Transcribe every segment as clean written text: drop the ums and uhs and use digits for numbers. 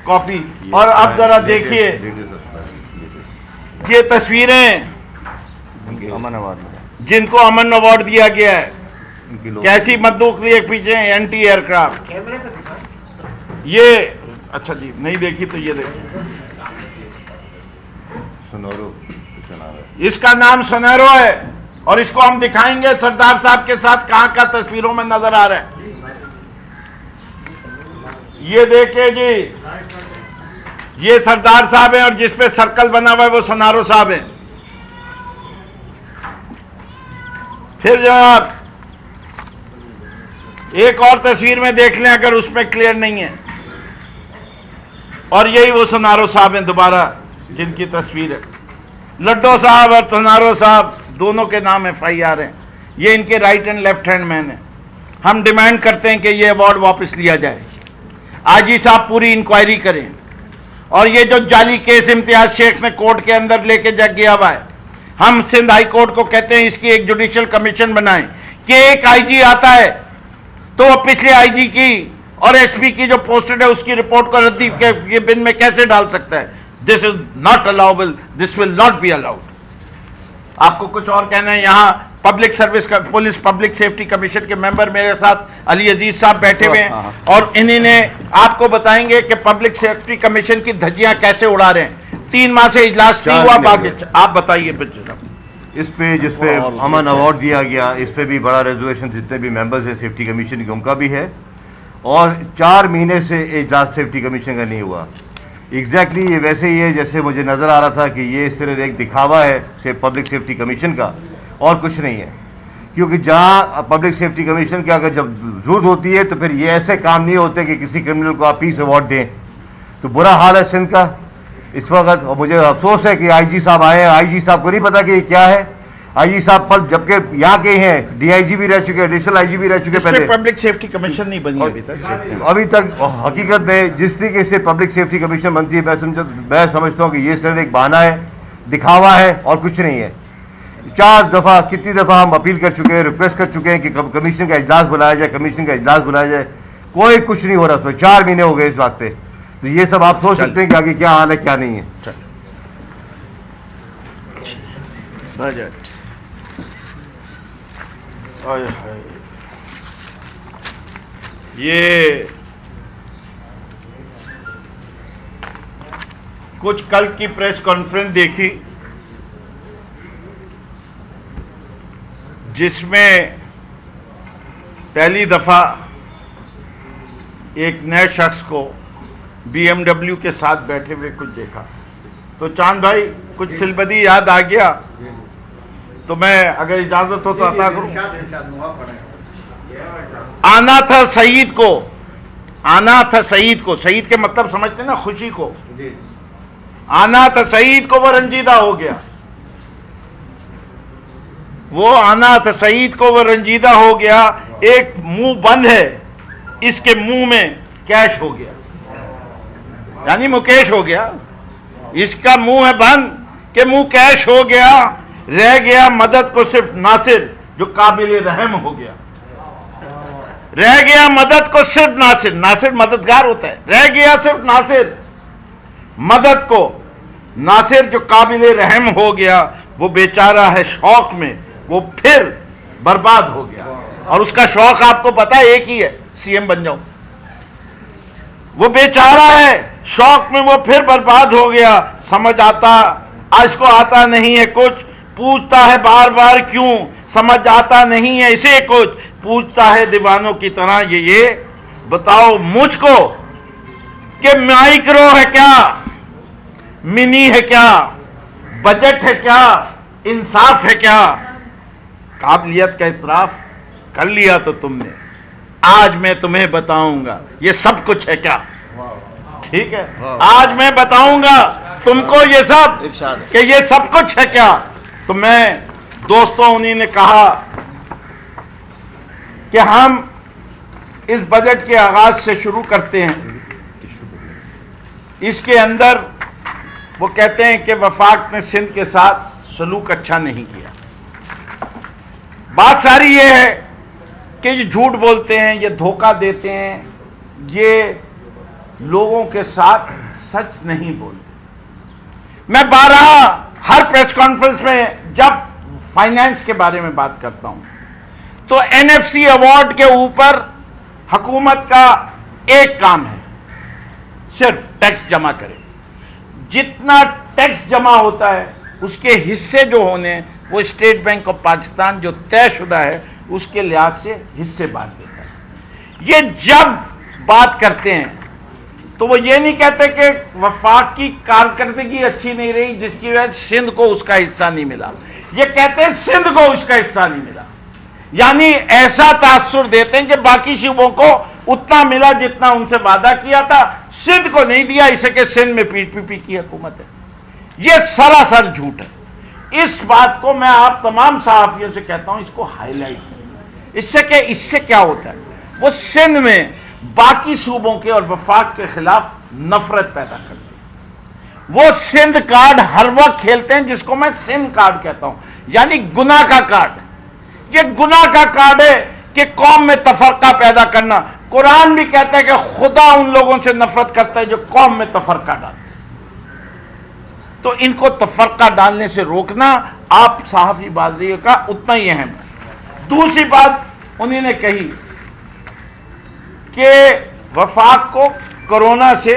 Copy. और अब जरा देखिए ये तस्वीरें अमन अवार्ड जिनको अमन अवार्ड दिया गया है, कैसी बंदूक लिए पीछे एंटी एयरक्राफ्ट। ये अच्छा जी नहीं देखी तो ये देखिए, सुनोरो, इसका नाम सुनहरो है और इसको हम दिखाएंगे सरदार साहब के साथ कहां का तस्वीरों में नजर आ रहा है। ये देखिए जी, ये सरदार साहब हैं और जिस पे सर्कल बना हुआ है वो सुनहरो साहब हैं। फिर जनाब एक और तस्वीर में देख लें अगर उसमें क्लियर नहीं है, और यही वो सुनहरो साहब हैं दोबारा जिनकी तस्वीर है। लड्डो साहब और सुनहरो साहब दोनों के नाम FIR हैं। ये इनके right and left hand man हैं। हम डिमांड करते हैं कि ये अवार्ड वापस लिया जाए, आईजी साहब पूरी इंक्वायरी करें, और ये जो जाली केस इम्तियाज शेख ने कोर्ट के अंदर लेके जग गया हुआ है, हम सिंध हाई कोर्ट को कहते हैं इसकी एक जुडिशियल कमीशन बनाएं कि एक आईजी आता है तो वो पिछले आईजी की और एसपी की जो पोस्टेड है उसकी रिपोर्ट को रद्दी के बिन में कैसे डाल सकता है। This is not allowable, this will not be allowed. आपको कुछ और कहना है? यहां पब्लिक सर्विस का पुलिस पब्लिक सेफ्टी कमीशन के मेंबर मेरे साथ अली अजीज साहब बैठे हुए हैं और इन्हीं ने आपको बताएंगे कि पब्लिक सेफ्टी कमीशन की धज्जियां कैसे उड़ा रहे हैं। 3 माह से इजलास नहीं हुआ, बाकी आप बताइए। इस पे जिस पे अमन अवार्ड दिया गया, इस पे भी बड़ा रेजोल्यूशन जितने भी मेंबर्स हैं सेफ्टी कमीशन के उनका भी है, और 4 महीने से इजलास सेफ्टी कमीशन का नहीं हुआ। एग्जैक्टली ये वैसे ही है जैसे मुझे नजर आ रहा था कि ये सिर्फ एक दिखावा है पब्लिक सेफ्टी कमीशन का और कुछ नहीं है। क्योंकि जहां पब्लिक सेफ्टी कमीशन की अगर जब जरूरत होती है तो फिर ये ऐसे काम नहीं होते कि किसी क्रिमिनल को आप पीस अवार्ड दें। तो बुरा हाल है सिंध का इस वक्त, और मुझे अफसोस है कि आईजी साहब आए हैं। आईजी साहब को नहीं पता कि ये क्या है। आईजी साहब पर जबकि यहाँ के हैं, डीआईजी भी रह चुके, एडिशनल आईजी भी रह चुके पहले। पब्लिक सेफ्टी कमीशन नहीं बनी अभी तक हकीकत में जिस तरीके से पब्लिक सेफ्टी कमीशन बनती है, मैं समझता हूँ कि ये सिर्फ एक बहाना है, दिखावा है और कुछ नहीं है। 4 दफा कितनी दफा हम अपील कर चुके हैं, रिक्वेस्ट कर चुके हैं कि कमीशन का इजलास बुलाया जाए, कमीशन का इजलास बुलाया जाए, कोई कुछ नहीं हो रहा। उसमें 4 महीने हो गए इस बात पे। तो ये सब आप सोच सकते हैं कि आगे क्या हाल है क्या नहीं है। बजट ये कुछ कल की प्रेस कॉन्फ्रेंस देखी जिसमें पहली दफा एक नए शख्स को BMW के साथ बैठे हुए कुछ देखा। तो चांद भाई कुछ फिल्मदी याद आ गया, तो मैं अगर इजाजत हो तो अता करूं। आना था सईद को, आना था सईद को, सईद के मतलब समझते ना, खुशी को। आना था सईद को, वो रंजीदा हो गया। वो आना था सईद को, वो रंजीदा हो गया। एक मुंह बंद है, इसके मुंह में कैश हो गया, यानी मुकेश हो गया। इसका मुंह है बंद के मुंह कैश हो गया। रह गया मदद को सिर्फ नासिर जो काबिल रहम हो गया। रह गया मदद को सिर्फ नासिर, नासिर मददगार होता है। रह गया सिर्फ नासिर मदद को, नासिर जो काबिल रहम हो गया। वो बेचारा है शौक में, वो फिर बर्बाद हो गया। और उसका शौक आपको पता है एक ही है, सीएम बन जाऊं। वो बेचारा है शौक में, वो फिर बर्बाद हो गया। समझ आता इसको आता नहीं है कुछ, पूछता है बार बार क्यों, समझ आता नहीं है इसे कुछ, पूछता है दीवानों की तरह ये बताओ मुझको कि माइक्रो है क्या, मिनी है क्या, बजट है क्या, इंसाफ है क्या। काबिलियत का इतराफ कर लिया तो तुमने, आज मैं तुम्हें बताऊंगा ये सब कुछ है क्या। ठीक है, आज मैं बताऊंगा तुमको ये सब कि ये सब कुछ है क्या। तो मैं दोस्तों उन्हीं ने कहा कि हम इस बजट के आगाज से शुरू करते हैं। इसके अंदर वो कहते हैं कि वफाक ने सिंध के साथ सलूक अच्छा नहीं किया। बात सारी ये है कि ये झूठ बोलते हैं, ये धोखा देते हैं, ये लोगों के साथ सच नहीं बोलते। मैं हर प्रेस कॉन्फ्रेंस में जब फाइनेंस के बारे में बात करता हूं तो एनएफसी अवार्ड के ऊपर हुकूमत का एक काम है, सिर्फ टैक्स जमा करे। जितना टैक्स जमा होता है उसके हिस्से जो होने वो स्टेट बैंक ऑफ पाकिस्तान जो तयशुदा है उसके लिहाज से हिस्से बांट देता है। ये जब बात करते हैं तो वो ये नहीं कहते कि वफाक की कारकर्दगी अच्छी नहीं रही जिसकी वजह से सिंध को उसका हिस्सा नहीं मिला, ये कहते हैं सिंध को उसका हिस्सा नहीं मिला। यानी ऐसा तासुर देते हैं कि बाकी सूबों को उतना मिला जितना उनसे वादा किया था, सिंध को नहीं दिया, इसे कि सिंध में पीपीपी की हुकूमत है। यह सरासर झूठ है। इस बात को मैं आप तमाम सहाफियों से कहता हूं, इसको हाईलाइट करें। इससे क्या होता है, वो सिंध में बाकी सूबों के और वफाक के खिलाफ नफरत पैदा करते हैं। वो सिंध कार्ड हर वक्त खेलते हैं जिसको मैं सिंध कार्ड कहता हूं, यानी गुनाह का कार्ड। ये गुनाह का कार्ड है कि कौम में तफरका पैदा करना। कुरान भी कहता है कि खुदा उन लोगों से नफरत करता है जो कौम में तफरका डालते हैं। तो इनको तफरका डालने से रोकना आप सहाफी बादरी का उतना ही अहम है। दूसरी बात उन्होंने कही कि वफाक को कोरोना से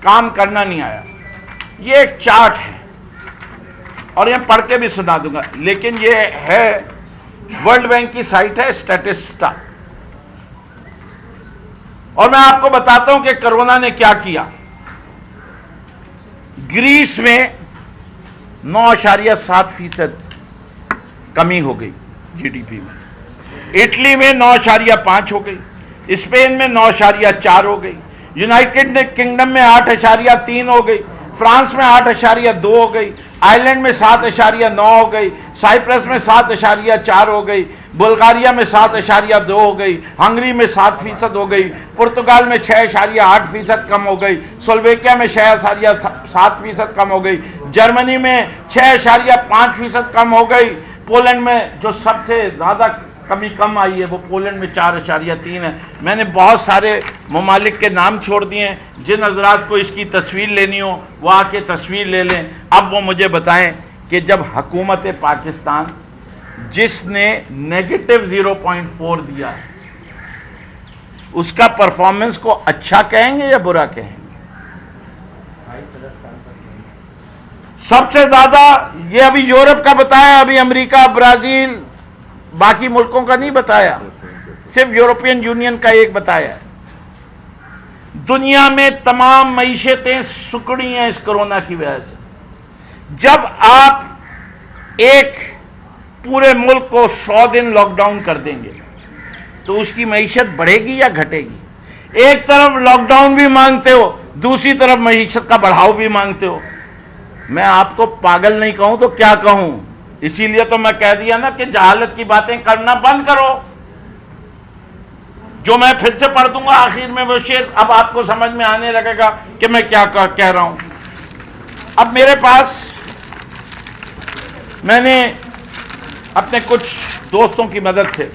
काम करना नहीं आया। ये एक चार्ट है और यह पढ़ के भी सुना दूंगा, लेकिन यह है वर्ल्ड बैंक की साइट है स्टैटिस्टा, और मैं आपको बताता हूं कि कोरोना ने क्या किया। ग्रीस में 9.7% कमी हो गई जीडीपी में, इटली में 9.5 हो गई, स्पेन में 9.4 हो गई, यूनाइटेड किंगडम में 8.3 हो गई, फ्रांस में 8.2 हो गई, आयरलैंड में 7.9 हो गई, साइप्रस में 7.4 हो गई, बुल्गारिया में 7.2 हो गई, हंगरी में 7% हो गई, पुर्तगाल में 6.8% कम हो गई, स्लोवेकिया में 6.7% कम हो गई, जर्मनी में 6.5% कम हो गई, पोलैंड में जो सबसे ज्यादा कम आई है वो पोलैंड में 4.3 है। मैंने बहुत सारे ममालिक के नाम छोड़ दिए हैं, जिन हजरात को इसकी तस्वीर लेनी हो वो आके तस्वीर ले लें। अब वो मुझे बताएं कि जब हुकूमत पाकिस्तान जिसने -0.4 दिया है उसका परफॉर्मेंस को अच्छा कहेंगे या बुरा कहेंगे? सबसे ज्यादा ये अभी यूरोप का बताया, अभी अमेरिका, ब्राजील, बाकी मुल्कों का नहीं बताया, सिर्फ यूरोपियन यूनियन का एक बताया। दुनिया में तमाम मईशतें सुकड़ी हैं इस कोरोना की वजह से। जब आप एक पूरे मुल्क को 100 दिन लॉकडाउन कर देंगे तो उसकी मईशत बढ़ेगी या घटेगी? एक तरफ लॉकडाउन भी मांगते हो, दूसरी तरफ मईशत का बढ़ाव भी मांगते हो। मैं आपको पागल नहीं कहूं तो क्या कहूं? इसीलिए तो मैं कह दिया ना कि जहालत की बातें करना बंद करो। जो मैं फिर से पढ़ दूंगा आखिर में वो शेर, अब आपको समझ में आने लगेगा कि मैं क्या कह रहा हूं। अब मेरे पास मैंने अपने कुछ दोस्तों की मदद से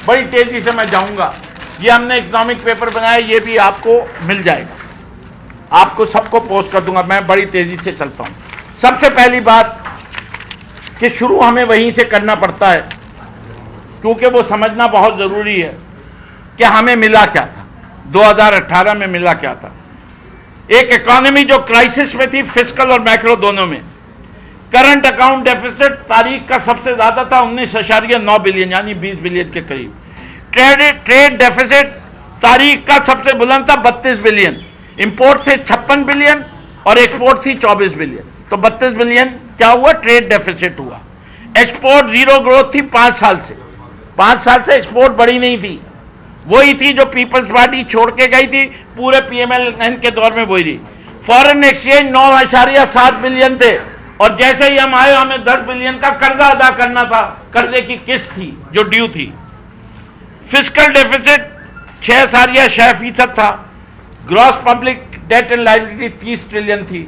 बड़ी तेजी से मैं जाऊंगा, ये हमने इकोनॉमिक पेपर बनाया, ये भी आपको मिल जाएगा, आपको सबको पोस्ट कर दूंगा। मैं बड़ी तेजी से चलता हूं। सबसे पहली बात कि शुरू हमें वहीं से करना पड़ता है, क्योंकि वो समझना बहुत जरूरी है कि हमें मिला क्या था, 2018 में मिला क्या था। एक इकोनॉमी जो क्राइसिस में थी, फिस्कल और मैक्रो दोनों में। करंट अकाउंट डेफिसिट तारीख का सबसे ज्यादा था 19.9 बिलियन, यानी 20 बिलियन के करीब। ट्रेड डेफिसिट तारीख का सबसे बुलंद था 32 बिलियन। इंपोर्ट से 56 बिलियन और एक्सपोर्ट थी 24 बिलियन, तो 32 बिलियन क्या हुआ? ट्रेड डेफिसिट हुआ। एक्सपोर्ट जीरो ग्रोथ थी 5 साल से। 5 साल से एक्सपोर्ट बढ़ी नहीं थी, वही थी जो पीपल्स पार्टी छोड़ के गई थी, पूरे पीएमएलएन के दौर में वही रही। फॉरेन एक्सचेंज 9.7 बिलियन थे, और जैसे ही हम आए हमें 10 बिलियन का कर्जा अदा करना था, कर्जे की किस्त थी जो ड्यू थी। फिस्कल डेफिसिट 6.6% था। Gross public debt and liability 30 trillion थी।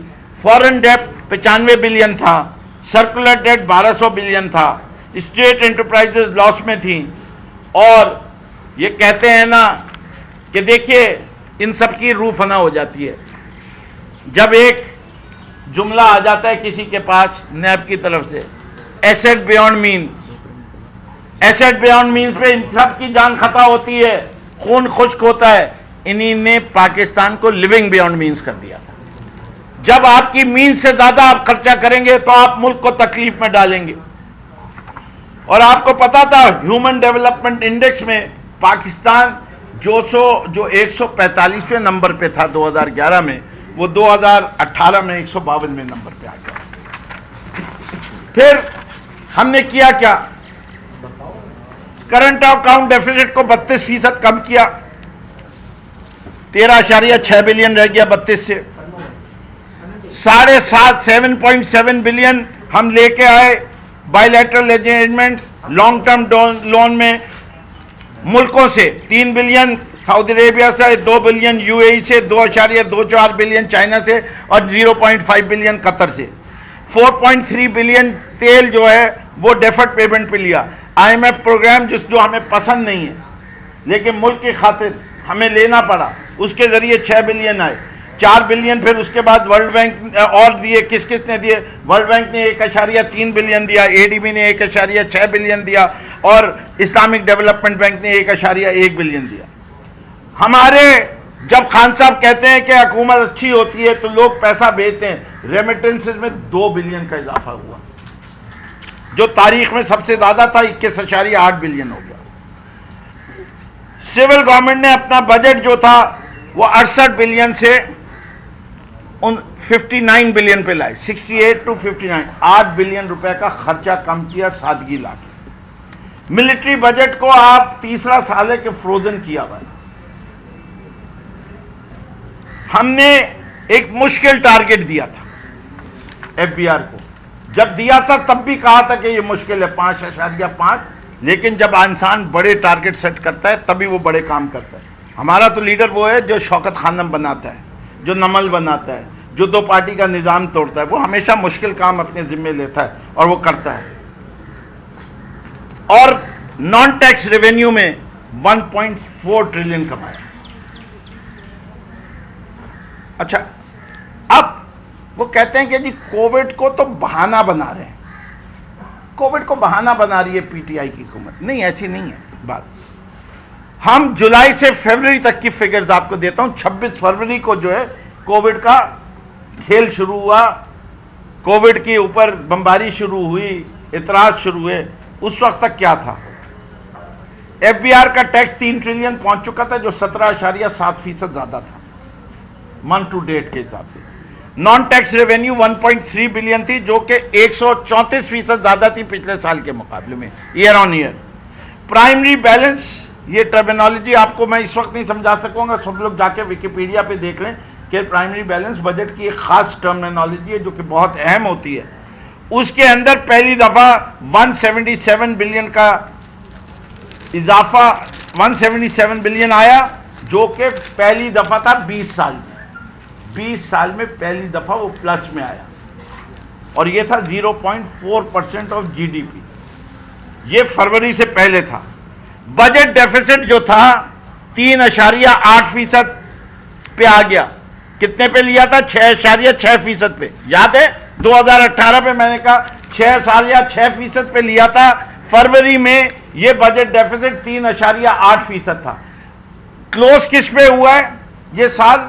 फॉरेन डेट 95 बिलियन था। सर्कुलर डेट 1200 बिलियन था। स्टेट एंटरप्राइजेज लॉस में थी। और ये कहते हैं ना कि देखिए इन सब की रूह फना हो जाती है। जब एक जुमला आ जाता है किसी के पास नैब की तरफ से, asset beyond means, asset beyond means पे इन सब की जान खता होती है, खून खुश्क होता है। इन्हीं ने पाकिस्तान को लिविंग बियॉन्ड मीन्स कर दिया था। जब आपकी मीन्स से ज्यादा आप खर्चा करेंगे तो आप मुल्क को तकलीफ में डालेंगे। और आपको पता था ह्यूमन डेवलपमेंट इंडेक्स में पाकिस्तान जो 145वें नंबर पे था 2011 में, वो 2018 में 152वें नंबर पे आ गया। फिर हमने किया क्या? करंट अकाउंट डेफिसिट को 32% कम किया, 13.6 बिलियन रह गया 32 से। 7.7 बिलियन हम लेके आए bilateral arrangement, long term loan में मुल्कों से 3 बिलियन सऊदी अरेबिया से, 2 बिलियन यूएई से, 2.24 बिलियन चाइना से और 0.5 बिलियन कतर से। 4.3 बिलियन तेल जो है वो डेफर्ड पेमेंट पे लिया। आईएमएफ प्रोग्राम जो हमें पसंद नहीं है लेकिन मुल्क की खातिर हमें लेना पड़ा, उसके जरिए 6 बिलियन आए। 4 बिलियन फिर उसके बाद वर्ल्ड बैंक और दिए। किस किस ने दिए? वर्ल्ड बैंक ने 1.3 बिलियन दिया, एडीबी ने 1.6 बिलियन दिया और इस्लामिक डेवलपमेंट बैंक ने 1.1 बिलियन दिया। हमारे जब खान साहब कहते हैं कि हुकूमत अच्छी होती है तो लोग पैसा भेजते हैं, रेमिटेंसेज में 2 बिलियन का इजाफा हुआ, जो तारीख में सबसे ज्यादा था, 21.8 बिलियन हो गया। सिविल गवर्नमेंट ने अपना बजट जो था वो 68 बिलियन से 59 बिलियन पे लाए, 68 to 59, 8 बिलियन रुपए का खर्चा कम किया, सादगी लाके। मिलिट्री बजट को आप तीसरा साल है कि फ्रोजन किया हुआ है। हमने एक मुश्किल टारगेट दिया था एफबीआर को, जब दिया था तब भी कहा था कि ये मुश्किल है 5.5, लेकिन जब इंसान बड़े टारगेट सेट करता है तभी वो बड़े काम करता है। हमारा तो लीडर वो है जो शौकत खानम बनाता है, जो नमल बनाता है, जो 2 पार्टी का निजाम तोड़ता है। वो हमेशा मुश्किल काम अपने जिम्मे लेता है और वो करता है। और नॉन टैक्स रेवेन्यू में 1.4 ट्रिलियन कमाया। अच्छा, अब वो कहते हैं कि जी कोविड को तो बहाना बना रहे हैं, कोविड को बहाना बना रही है पीटीआई की हुकूमत। नहीं, ऐसी नहीं है बात। हम जुलाई से फरवरी तक की फिगर्स आपको देता हूं। 26 फरवरी को जो है कोविड का खेल शुरू हुआ, कोविड के ऊपर बमबारी शुरू हुई, इतराज शुरू हुए। उस वक्त तक क्या था? एफबीआर का टैक्स 3 ट्रिलियन पहुंच चुका था, जो 17.7% ज्यादा था मंथ टू डेट के हिसाब से। नॉन टैक्स रेवेन्यू 1.3 बिलियन थी, जो कि 134% ज्यादा थी पिछले साल के मुकाबले में, year on year. Primary balance, ये टर्मिनोलॉजी आपको मैं इस वक्त नहीं समझा सकूंगा, सब लोग जाके विकिपीडिया पे देख लें कि प्राइमरी बैलेंस बजट की एक खास टर्मिनोलॉजी है जो कि बहुत अहम होती है। उसके अंदर पहली दफा 177 बिलियन का इजाफा, 177 बिलियन आया, जो कि पहली दफा था 20 साल में। 20 साल में पहली दफा वो प्लस में आया और ये था 0.4% ऑफ जीडीपी। ये फरवरी से पहले था। बजट डेफिसिट जो था 3.8% पे आ गया। कितने पे लिया था? 6.6% पे। याद है 2018 पे मैंने कहा 6.6% पे लिया था। फरवरी में ये बजट डेफिसिट 3.8% था। क्लोज किस पे हुआ है ये साल?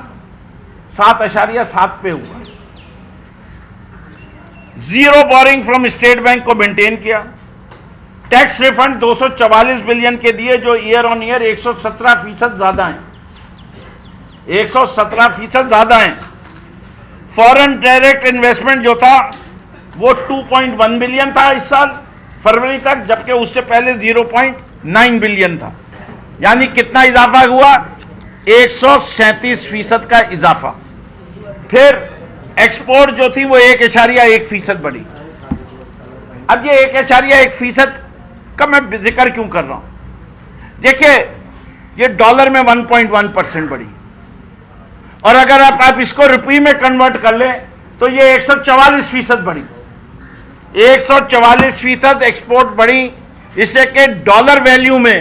7.7 पे हुआ। Zero boring from state bank को मेंटेन किया। टैक्स रिफंड 244 बिलियन के दिए, जो ईयर ऑन ईयर 117% ज्यादा हैं, 117% ज्यादा हैं। फॉरेन डायरेक्ट इन्वेस्टमेंट जो था वो 2.1 बिलियन था इस साल फरवरी तक, जबकि उससे पहले 0.9 बिलियन था। यानी कितना इजाफा हुआ? 137% का इजाफा। फिर एक्सपोर्ट जो थी वो 1.1% बढ़ी। अब ये 1.1% का मैं जिक्र क्यों कर रहा हूं? देखिए, ये डॉलर में 1.1% बढ़ी, और अगर आप इसको रुपये में कन्वर्ट कर लें तो ये 144% बढ़ी। 144% एक्सपोर्ट बढ़ी, इससे कि डॉलर वैल्यू में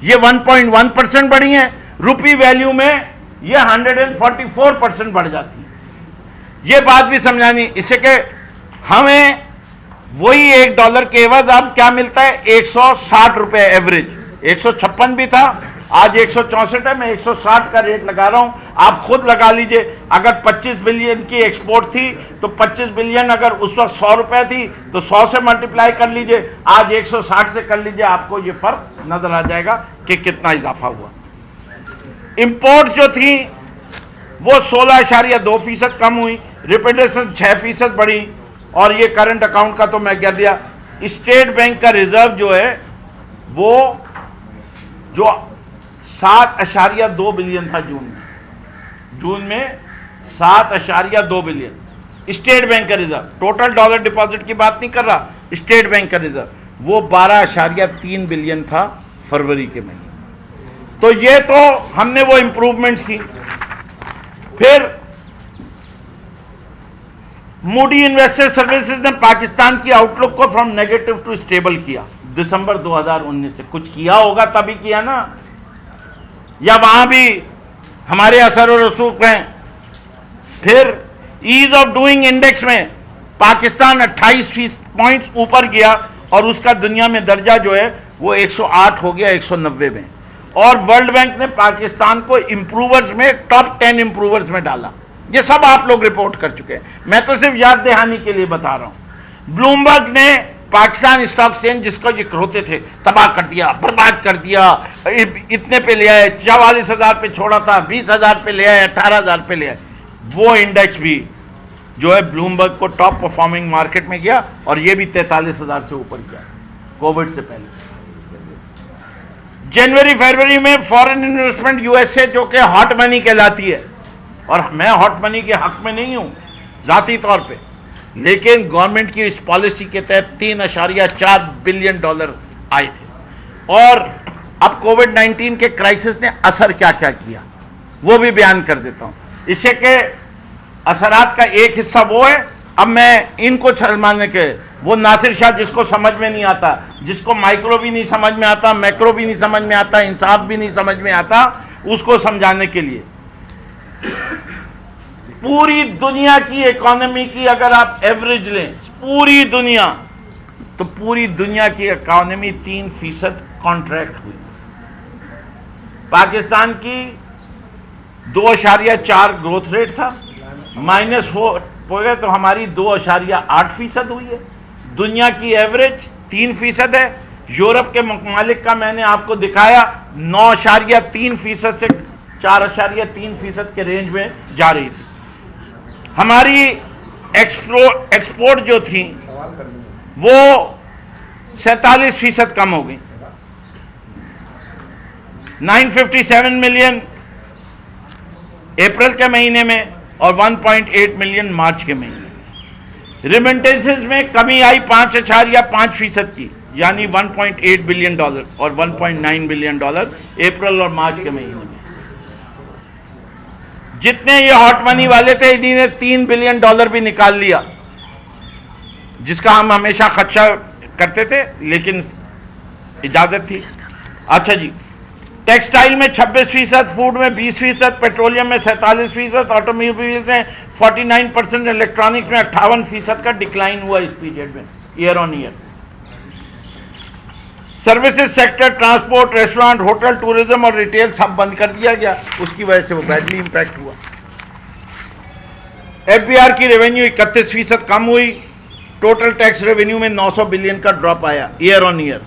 ये 1.1% बढ़ी है, रुपये वैल्यू में ये 144% बढ़ जाती है। ये बात भी समझानी, इससे कि हमें वही $1 के एवज अब क्या मिलता है, 160 रुपए एवरेज। 156 भी था, आज 164 है। मैं 160 का रेट लगा रहा हूं, आप खुद लगा लीजिए। अगर 25 बिलियन की एक्सपोर्ट थी तो 25 बिलियन अगर उस वक्त 100 रुपए थी तो 100 से मल्टीप्लाई कर लीजिए, आज 160 से कर लीजिए, आपको ये फर्क नजर आ जाएगा कि कितना इजाफा हुआ। इंपोर्ट जो थी वो 16.2% कम हुई, रिपेटेशन 6% बढ़ी, और ये करंट अकाउंट का तो मैं कह दिया। स्टेट बैंक का रिजर्व जो है वो जो 7.2 बिलियन था जून में 7.2 बिलियन स्टेट बैंक का रिजर्व, टोटल डॉलर डिपॉजिट की बात नहीं कर रहा, स्टेट बैंक का रिजर्व, वो 12.3 बिलियन था फरवरी के महीने। तो ये तो हमने वो इंप्रूवमेंट्स की। फिर मूडी इन्वेस्टर सर्विसेज ने पाकिस्तान की आउटलुक को फ्रॉम नेगेटिव टू स्टेबल किया दिसंबर 2019 से। कुछ किया होगा तभी किया ना, या वहां भी हमारे असर और रसूख हैं। फिर ईज ऑफ डूइंग इंडेक्स में पाकिस्तान 28 पॉइंट्स ऊपर गया और उसका दुनिया में दर्जा जो है वो 108 हो गया 190 में। और वर्ल्ड बैंक ने पाकिस्तान को इंप्रूवर्स में टॉप 10 इंप्रूवर्स में डाला। ये सब आप लोग रिपोर्ट कर चुके हैं, मैं तो सिर्फ याद दहानी के लिए बता रहा हूं। ब्लूमबर्ग ने पाकिस्तान स्टॉक एक्सचेंज जिसको जिक्र होते थे तबाह कर दिया, बर्बाद कर दिया, इतने पे ले आए, 44,000 पे छोड़ा था, 20,000 पे ले आए, 18,000 पे ले आए। वो इंडेक्स भी जो है ब्लूमबर्ग को टॉप परफॉर्मिंग मार्केट में गया और ये भी 43,000 से ऊपर गया कोविड से पहले। जनवरी फरवरी में फॉरेन इन्वेस्टमेंट यूएसए जो कि हॉट मनी कहलाती है, और मैं हॉट मनी के हक में नहीं हूं जाती तौर पे, लेकिन गवर्नमेंट की इस पॉलिसी के तहत $3.4 बिलियन आए थे। और अब कोविड-19 के क्राइसिस ने असर क्या क्या किया वो भी बयान कर देता हूं। इससे के असरात का एक हिस्सा वो है, अब मैं इनको शर्माने के, वो नासिर शाह जिसको समझ में नहीं आता, जिसको माइक्रो भी नहीं समझ में आता, मैक्रो भी नहीं समझ में आता, इंसाफ भी नहीं समझ में आता, उसको समझाने के लिए पूरी दुनिया की इकोनॉमी की अगर आप एवरेज लें, पूरी दुनिया, तो पूरी दुनिया की इकोनॉमी 3% कॉन्ट्रैक्ट हुई। पाकिस्तान की 2.4 ग्रोथ रेट था, -4 हो गया, तो हमारी 2.8% हुई है। दुनिया की एवरेज 3% है। यूरोप के ममालिक का मैंने आपको दिखाया 9.3% से 4.3% के रेंज में जा रही थी। हमारी एक्सपोर्ट जो थी वो 47% कम हो गई, 957 मिलियन अप्रैल के महीने में और 1.8 मिलियन मार्च के महीने में। रिमिटेंसेज में कमी आई 5.5% की, यानी $1.8 बिलियन और $1.9 बिलियन अप्रैल और मार्च के महीने में। जितने ये हॉट मनी वाले थे इन्हीं $3 बिलियन भी निकाल लिया, जिसका हम हमेशा खदशा करते थे, लेकिन इजाजत थी। अच्छा जी, टेक्सटाइल में 26%, फूड में 20%, पेट्रोलियम में 47%, ऑटोमोबाइल में 49%, इलेक्ट्रॉनिक्स में 58% का डिक्लाइन हुआ इस पीरियड में year on year. Services sector, transport, restaurant, hotel, tourism और रिटेल सब बंद कर दिया गया, उसकी वजह से वो बैडली इंपैक्ट हुआ। एफबीआर की रेवेन्यू 31% कम हुई, टोटल टैक्स रेवेन्यू में 900 बिलियन का ड्रॉप आया year on year.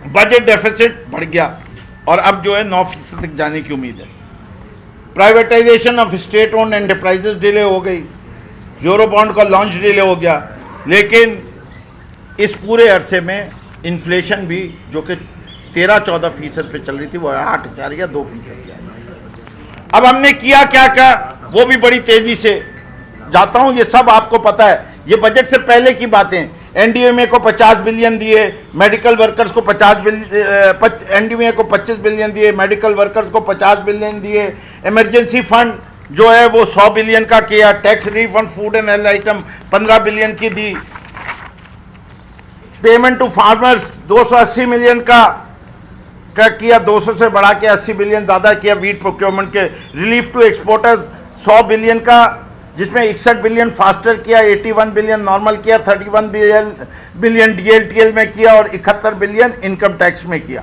Budget deficit बढ़ गया और अब जो है 9% तक जाने की उम्मीद है। Privatisation of state owned enterprises delay हो गई, यूरो बॉन्ड का लॉन्च डिले हो गया, लेकिन इस पूरे अरसे में इन्फ्लेशन भी जो कि 13-14% पे चल रही थी वो 8 या 2%। अब हमने किया क्या क्या वो भी बड़ी तेजी से जाता हूं, ये सब आपको पता है, ये बजट से पहले की बातें। एनडीएमए को 50 बिलियन दिए, मेडिकल वर्कर्स को 50 बिलियन, एनडीएमए को 25 बिलियन दिए, मेडिकल वर्कर्स को 50 बिलियन दिए। इमरजेंसी फंड जो है वो 100 बिलियन का किया, tax refund food and health item 15 billion की दी, पेमेंट टू फार्मर्स 280 मिलियन का का किया, 200 से बढ़ा के 80 बिलियन ज्यादा किया वीट प्रोक्योरमेंट के। रिलीफ टू एक्सपोर्टर्स 100 बिलियन का, जिसमें 61 बिलियन फास्टर किया, 81 बिलियन नॉर्मल किया, 31 बिलियन डीएलटीएल में किया और 71 बिलियन इनकम टैक्स में किया।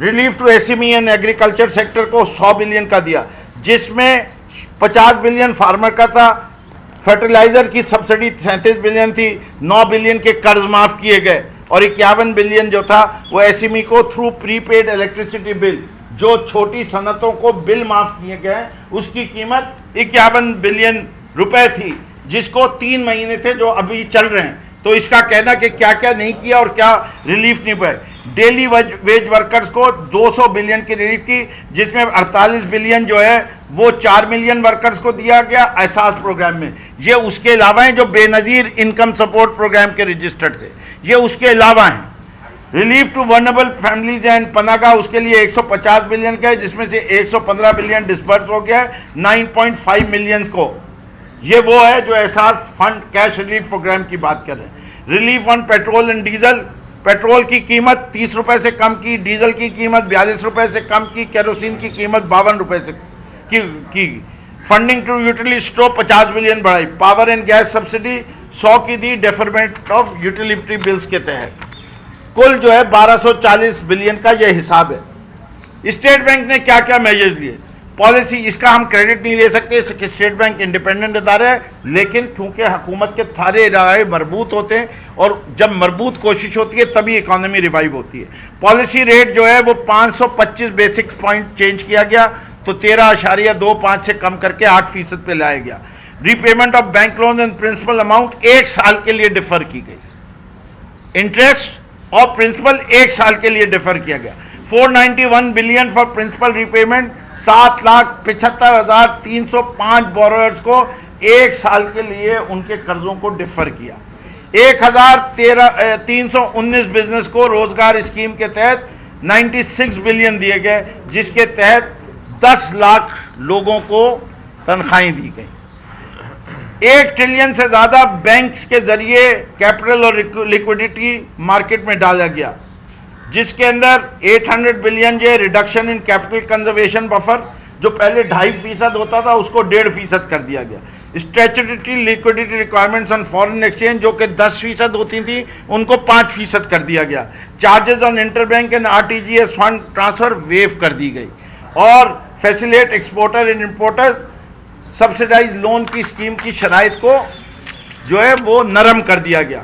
Relief to SME and agriculture sector को 100 बिलियन का दिया, जिसमें 50 बिलियन फार्मर का था, फर्टिलाइजर की सब्सिडी 37 बिलियन थी, 9 बिलियन के कर्ज माफ किए गए और 51 बिलियन जो था वो एसएमई को थ्रू प्रीपेड इलेक्ट्रिसिटी बिल, जो छोटी सनतों को बिल माफ किए गए, उसकी कीमत 51 बिलियन रुपए थी, जिसको 3 महीने थे जो अभी चल रहे हैं। तो इसका कहना कि क्या क्या नहीं किया और क्या रिलीफ नहीं पाए। डेली वेज वर्कर्स को 200 बिलियन की रिलीफ की, जिसमें 48 बिलियन जो है वो 4 मिलियन वर्कर्स को दिया गया एहसास प्रोग्राम में। ये उसके अलावा है जो बेनजीर इनकम सपोर्ट प्रोग्राम के रजिस्टर्ड थे, ये उसके अलावा हैं। Relief to vulnerable families and Panahgah, उसके लिए 150 बिलियन का है, जिसमें से 115 बिलियन डिस्बर्स हो गया है 9.5 मिलियन को। ये वो है जो एहसास फंड कैश रिलीफ प्रोग्राम की बात कर रहे हैं। Relief on petrol and diesel, petrol की कीमत 30 रुपए से कम की, डीजल की कीमत 42 रुपए से कम की, केरोसिन की कीमत 52 रुपए से की। Funding to utility stove 50 billion बढ़ाई। पावर एंड गैस सब्सिडी 100 की दी डेफरमेंट ऑफ यूटिलिटी बिल्स के तहत। कुल जो है 1240 बिलियन का यह हिसाब है। स्टेट बैंक ने क्या क्या मेजर्स लिए, पॉलिसी, इसका हम क्रेडिट नहीं ले सकते, स्टेट बैंक इंडिपेंडेंट इदारा है, लेकिन क्योंकि हुकूमत के सारे इदारे मजबूत होते हैं और जब मजबूत कोशिश होती है तभी इकोनॉमी रिवाइव होती है। पॉलिसी रेट जो है वो 525 बेसिक पॉइंट चेंज किया गया, तो 13.25 से कम करके 8% पे लाया गया। Repayment of bank loan and principal amount 1 साल के लिए डिफर की गई। इंटरेस्ट और प्रिंसिपल 1 साल के लिए डिफर किया गया। 491 billion for principal repayment, 7,75,305 borrowers को 1 साल के लिए उनके कर्जों को डिफर किया। 1,319 बिजनेस को रोजगार स्कीम के तहत 96 बिलियन दिए गए, जिसके तहत 10 लाख लोगों को तनख्वाहें दी गई। 1 ट्रिलियन से ज्यादा बैंक्स के जरिए कैपिटल और लिक्विडिटी मार्केट में डाला गया, जिसके अंदर 800 बिलियन जो reduction in capital conservation buffer, जो पहले 2.5% होता था उसको 1.5% कर दिया गया। Statutory liquidity requirements on foreign exchange जो कि 10% होती थी उनको 5% कर दिया गया। Charges on interbank and RTGS fund transfer waive कर दी गई और facilitate exporter and importer subsidise loan की स्कीम की शराइत को जो है वो नरम कर दिया गया।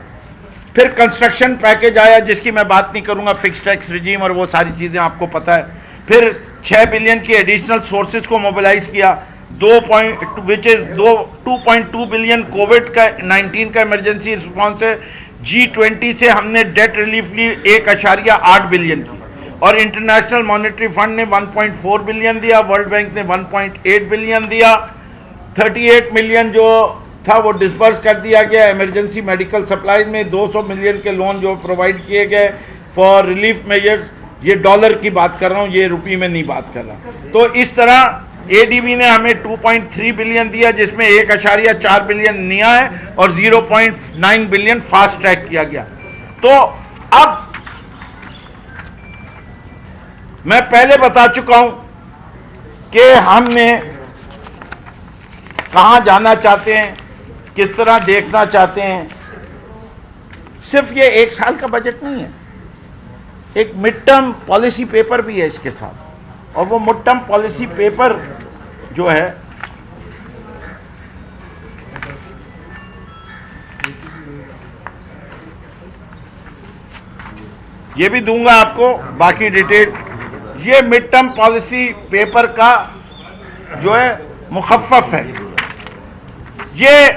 फिर कंस्ट्रक्शन पैकेज आया, जिसकी मैं बात नहीं करूंगा, फिक्स टैक्स रिजीम और वो सारी चीजें आपको पता है। फिर 6 बिलियन की एडिशनल सोर्सेज को मोबिलाइज किया, 2.2 बिलियन कोविड का 19 का इमरजेंसी रिस्पॉन्स है। G20 से हमने डेट रिलीफ ली 1.8 बिलियन की और इंटरनेशनल मॉनेटरी फंड ने 1.4 बिलियन दिया, वर्ल्ड बैंक ने 1.8 बिलियन दिया। 38 मिलियन जो था वो डिस्बर्स कर दिया गया इमरजेंसी मेडिकल सप्लाईज में। 200 मिलियन के लोन जो प्रोवाइड किए गए फॉर रिलीफ मेजर्स। ये डॉलर की बात कर रहा हूं, ये रुपये में नहीं बात कर रहा। तो इस तरह एडीबी ने हमें 2.3 बिलियन दिया, जिसमें 1.4 बिलियन निया है और 0.9 बिलियन फास्ट ट्रैक किया गया। तो अब मैं पहले बता चुका हूं कि हमने कहां जाना चाहते हैं, किस तरह देखना चाहते हैं। सिर्फ ये 1 साल का बजट नहीं है, एक मिड टर्म पॉलिसी पेपर भी है इसके साथ, और वो मिड टर्म पॉलिसी पेपर जो है ये भी दूंगा आपको बाकी डिटेल। ये मिड टर्म पॉलिसी पेपर का जो है मुखफ़फ़ है। ये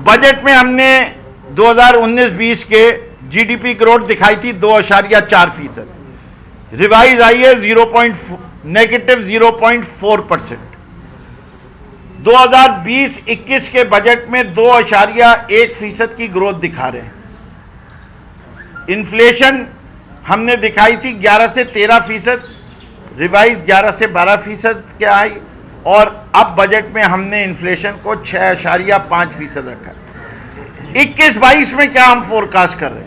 बजट में हमने 2019-20 के जीडीपी ग्रोथ दिखाई थी 2.4%, रिवाइज आई है -0.4%। 2020-21 के बजट में 2.1% की ग्रोथ दिखा रहे हैं। इन्फ्लेशन हमने दिखाई थी 11 से 13%, रिवाइज 11 से 12% के आई, और अब बजट में हमने इन्फ्लेशन को 6.5% रखा। 21-22 में क्या हम फोरकास्ट कर रहे हैं?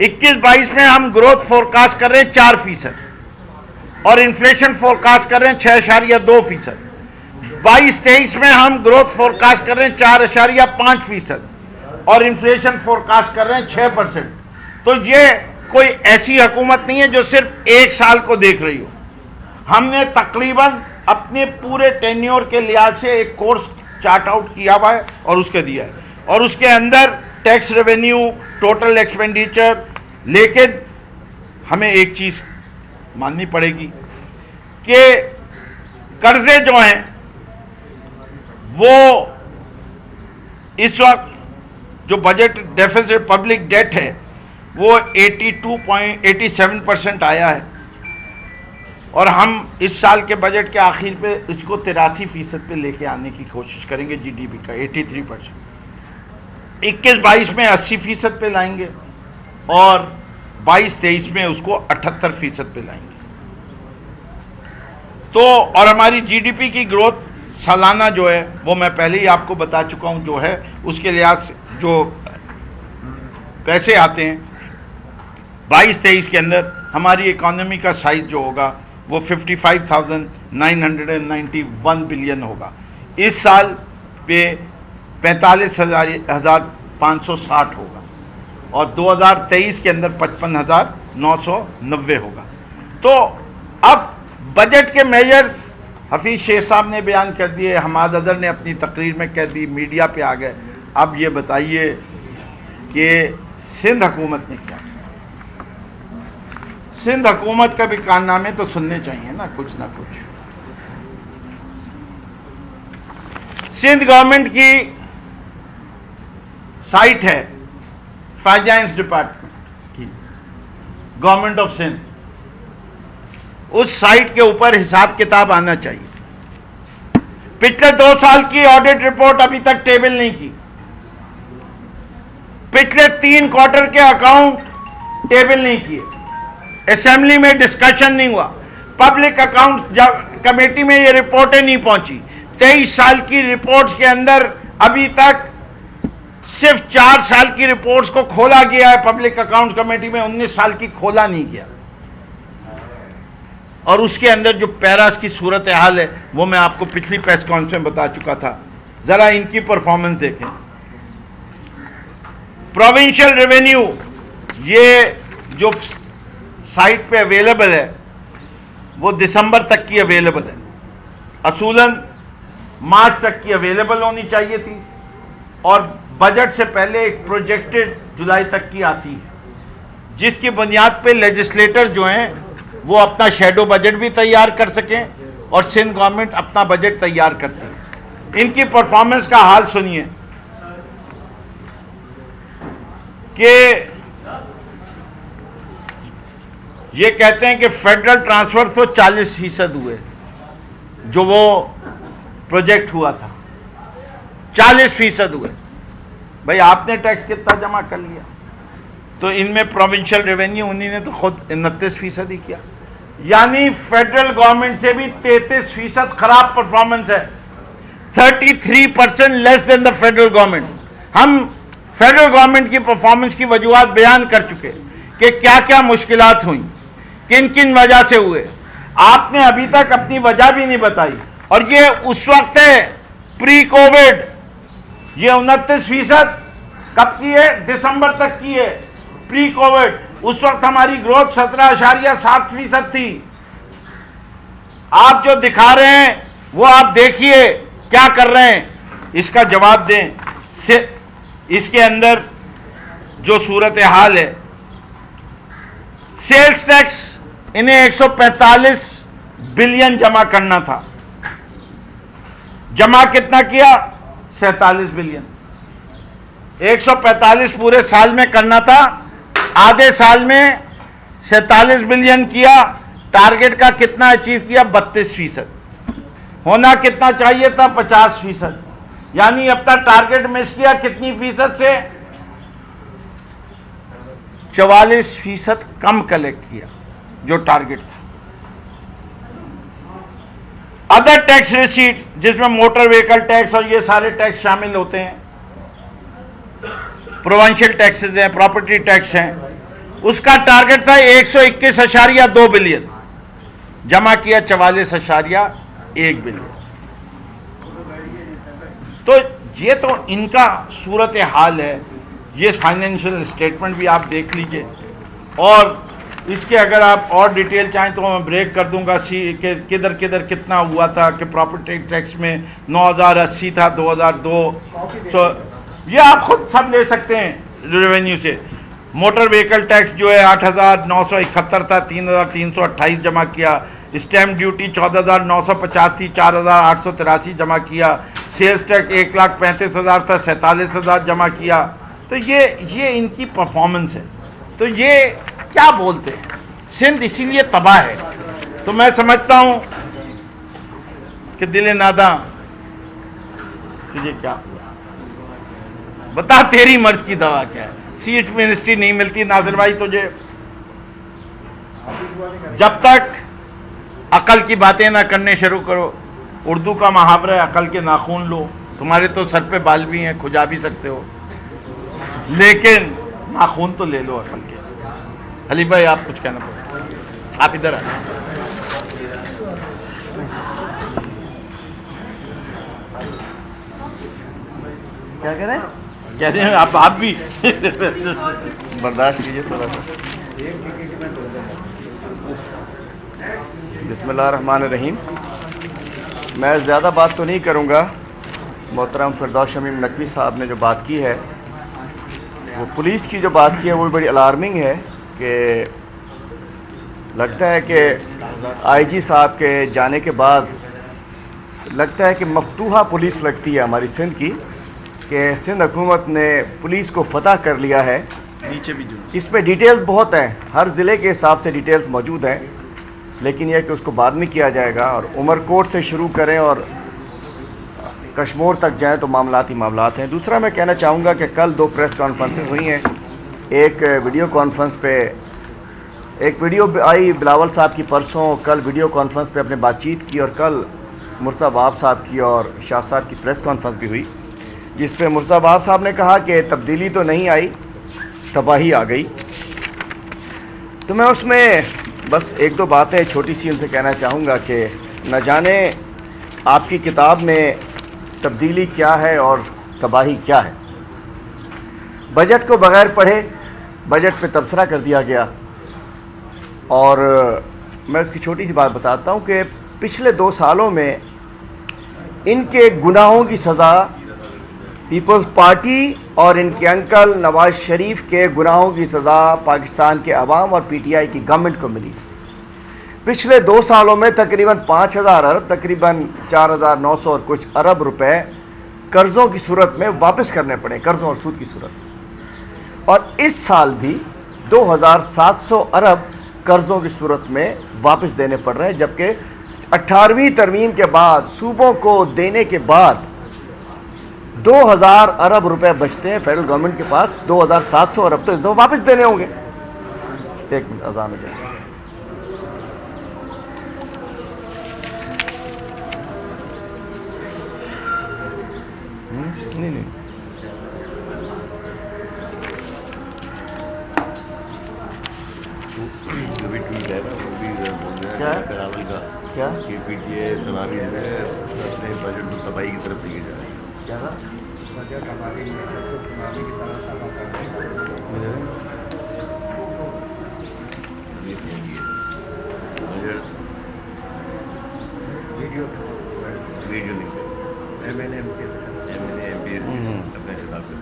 21-22 में हम ग्रोथ फोरकास्ट कर रहे हैं 4%, और इन्फ्लेशन फोरकास्ट कर रहे हैं 6.2%। 22-23 में हम ग्रोथ फोरकास्ट कर रहे हैं 4.5% और इन्फ्लेशन फोरकास्ट कर रहे हैं 6%। तो ये कोई ऐसी हुकूमत नहीं है जो सिर्फ एक साल को देख रही हो। हमने तकरीबन अपने पूरे टेन्योर के लिहाज से एक कोर्स चार्ट आउट किया हुआ है और उसके दिया है, और उसके अंदर टैक्स रेवेन्यू, टोटल एक्सपेंडिचर। लेकिन हमें एक चीज माननी पड़ेगी कि कर्जे जो हैं वो इस वक्त जो बजट डेफिसिट पब्लिक डेट है वो 87% आया है, और हम इस साल के बजट के आखिर पे इसको 83% पे लेके आने की कोशिश करेंगे। जीडीपी का 83%, 21-22 में 80% पे लाएंगे और 22-23 में उसको 78% पे लाएंगे। तो और हमारी जीडीपी की ग्रोथ सालाना जो है वो मैं पहले ही आपको बता चुका हूं, जो है उसके लिहाज से जो पैसे आते हैं 22-23 के अंदर हमारी इकोनॉमी का साइज जो होगा वो 55,991 बिलियन होगा। इस साल पे 45,560 होगा और 2023 के अंदर 55,990 होगा। तो अब बजट के मेजर्स हफीज शेख साहब ने बयान कर दिए, हमाद अजहर ने अपनी तकरीर में कह दी, मीडिया पे आ गए। अब ये बताइए कि सिंध हुकूमत ने क्या किया? सिंध हुकूमत का भी कारनामे तो सुनने चाहिए ना कुछ। सिंध गवर्नमेंट की साइट है फाइनेंस डिपार्टमेंट की, गवर्नमेंट ऑफ सिंध। उस साइट के ऊपर हिसाब किताब आना चाहिए। पिछले 2 साल की ऑडिट रिपोर्ट अभी तक टेबल नहीं की। पिछले 3 क्वार्टर के अकाउंट टेबल नहीं किए। असेंबली में डिस्कशन नहीं हुआ। पब्लिक अकाउंट कमेटी में ये रिपोर्टें नहीं पहुंची। 23 साल की रिपोर्ट्स के अंदर अभी तक सिर्फ 4 साल की रिपोर्ट्स को खोला गया है पब्लिक अकाउंट कमेटी में, 19 साल की खोला नहीं गया। और उसके अंदर जो पैरास की सूरत हाल है वो मैं आपको पिछली प्रेस कॉन्फ्रेंस में बता चुका था। जरा इनकी परफॉर्मेंस देखें। प्रोविंशियल रेवेन्यू ये जो साइट पे अवेलेबल है वो दिसंबर तक की अवेलेबल है। असूलन मार्च तक की अवेलेबल होनी चाहिए थी और बजट से पहले एक प्रोजेक्टेड जुलाई तक की आती है, जिसकी बुनियाद पे लेजिस्लेटर जो हैं वो अपना शैडो बजट भी तैयार कर सकें और सिंध गवर्नमेंट अपना बजट तैयार करती है। इनकी परफॉर्मेंस का हाल सुनिए कि ये कहते हैं कि फेडरल ट्रांसफर तो 40% हुए, जो वो प्रोजेक्ट हुआ था 40% हुए। भाई आपने टैक्स कितना जमा कर लिया? तो इनमें प्रोविंशियल रेवेन्यू उन्हीं ने तो खुद 29% ही किया। यानी फेडरल गवर्नमेंट से भी 33% खराब परफॉर्मेंस है, 33% less than the federal government. हम फेडरल गवर्नमेंट की परफॉर्मेंस की वजूहात बयान कर चुके कि क्या क्या मुश्किलात हुई, किन किन वजह से हुए। आपने अभी तक अपनी वजह भी नहीं बताई, और ये उस वक्त है प्री कोविड। ये 29% कब की है? दिसंबर तक की है, प्री कोविड। उस वक्त हमारी ग्रोथ 17.7% थी। आप जो दिखा रहे हैं वो आप देखिए क्या कर रहे हैं, इसका जवाब दें। इसके अंदर जो सूरत हाल है, सेल्स टैक्स इन्हें 145 बिलियन जमा करना था। जमा कितना किया? 47 बिलियन। 145 पूरे साल में करना था, आधे साल में 47 बिलियन किया। टारगेट का कितना अचीव किया? 32%। होना कितना चाहिए था? 50%। यानी अपना टारगेट मिस किया कितनी फीसद से? 44% कम कलेक्ट किया जो टारगेट था। अदर टैक्स रिसीट, जिसमें मोटर व्हीकल टैक्स और ये सारे टैक्स शामिल होते हैं, प्रोविंशियल टैक्सेस हैं, प्रॉपर्टी टैक्स हैं, उसका टारगेट था 121.2 बिलियन। जमा किया 44.1 बिलियन। तो ये तो इनका सूरत हाल है। ये फाइनेंशियल स्टेटमेंट भी आप देख लीजिए, और इसके अगर आप और डिटेल चाहें तो मैं ब्रेक कर दूंगा कि किधर किधर कितना हुआ था, कि प्रॉपर्टी टैक्स में 9080 था 2002। तो ये आप खुद सब ले सकते हैं रेवेन्यू से। मोटर व्हीकल टैक्स जो है 8971 था, 3328 जमा किया। स्टैम्प ड्यूटी 14950 थी, 4883 जमा किया। सेल्स टैक्स 1,35,000 था, 47,000 जमा किया। तो ये इनकी परफॉर्मेंस है। तो ये क्या बोलते हैं, सिंध इसीलिए तबाह है। तो मैं समझता हूं कि दिले नादा, तुझे क्या हुआ, बता तेरी मर्ज की दवा क्या है। चीफ मिनिस्ट्री नहीं मिलती नासिर भाई तुझे, जब तक अकल की बातें ना करने शुरू करो। उर्दू का मुहावरा है, अकल के नाखून लो। तुम्हारे तो सर पे बाल भी हैं, खुजा भी सकते हो, लेकिन नाखून तो ले लो अकल के। अली भाई आप कुछ कहना पड़ेगा, आप इधर आए। क्या कह रहे हैं? कह रहे हैं आप भी बर्दाश्त कीजिए थोड़ा सा। बिस्मिल्लाहिर्रहमानिर्रहीम। मैं ज़्यादा बात तो नहीं करूंगा। मोहतरम फिरदौस शमीम नकवी साहब ने जो बात की है, वो पुलिस की जो बात की है, वो भी बड़ी अलार्मिंग है। कि लगता है कि आईजी साहब के जाने के बाद लगता है कि मफतूहा पुलिस लगती है हमारी सिंध की, कि सिंध हुकूमत ने पुलिस को फतह कर लिया है। नीचे भी इसमें डिटेल्स बहुत हैं, हर ज़िले के हिसाब से डिटेल्स मौजूद हैं, लेकिन यह कि उसको बाद में किया जाएगा। और उमरकोट से शुरू करें और कश्मीर तक जाएं तो मामलात ही मामलात हैं। दूसरा मैं कहना चाहूँगा कि कल 2 प्रेस कॉन्फ्रेंसेस हुई हैं। एक वीडियो कॉन्फ्रेंस पे एक वीडियो आई बिलावल साहब की परसों, कल वीडियो कॉन्फ्रेंस पे अपने बातचीत की, और कल मुर्तज़ा वहाब साहब की और शाह साहब की प्रेस कॉन्फ्रेंस भी हुई, जिस पे मुर्तज़ा वहाब साहब ने कहा कि तब्दीली तो नहीं आई, तबाही आ गई। तो मैं उसमें बस 1-2 बातें छोटी सी उनसे कहना चाहूँगा कि न जाने आपकी किताब में तब्दीली क्या है और तबाही क्या है। बजट को बगैर पढ़े बजट पे तबसरा कर दिया गया। और मैं उसकी छोटी सी बात बताता हूं कि पिछले 2 सालों में इनके गुनाहों की सज़ा पीपल्स पार्टी और इनके अंकल नवाज शरीफ के गुनाहों की सज़ा पाकिस्तान के अवाम और पीटीआई की गवर्नमेंट को मिली। पिछले 2 सालों में तकरीबन 5,000 अरब, तकरीबन 4,900 और कुछ अरब रुपए कर्जों की सूरत में वापस करने पड़े, कर्जों और सूद की सूरत। और इस साल भी 2,700 अरब कर्जों की सूरत में वापस देने पड़ रहे हैं, जबकि 18वीं तरमीम के बाद सूबों को देने के बाद 2,000 अरब रुपए बचते हैं फेडरल गवर्नमेंट के पास। 2,700 अरब तो इस दफा वापस देने होंगे। एक मिनट अजान हो जाए। नहीं क्या करावल का क्या कि पीटीए सलामी में अपने बजट को तबाही की तरफ लेके जा रहे हैं। क्या था? बजट हमारी सुनामी की तरह तबाह कर रहे हैं। वीडियो नहीं, एमएनए एमपी अपने हिसाब से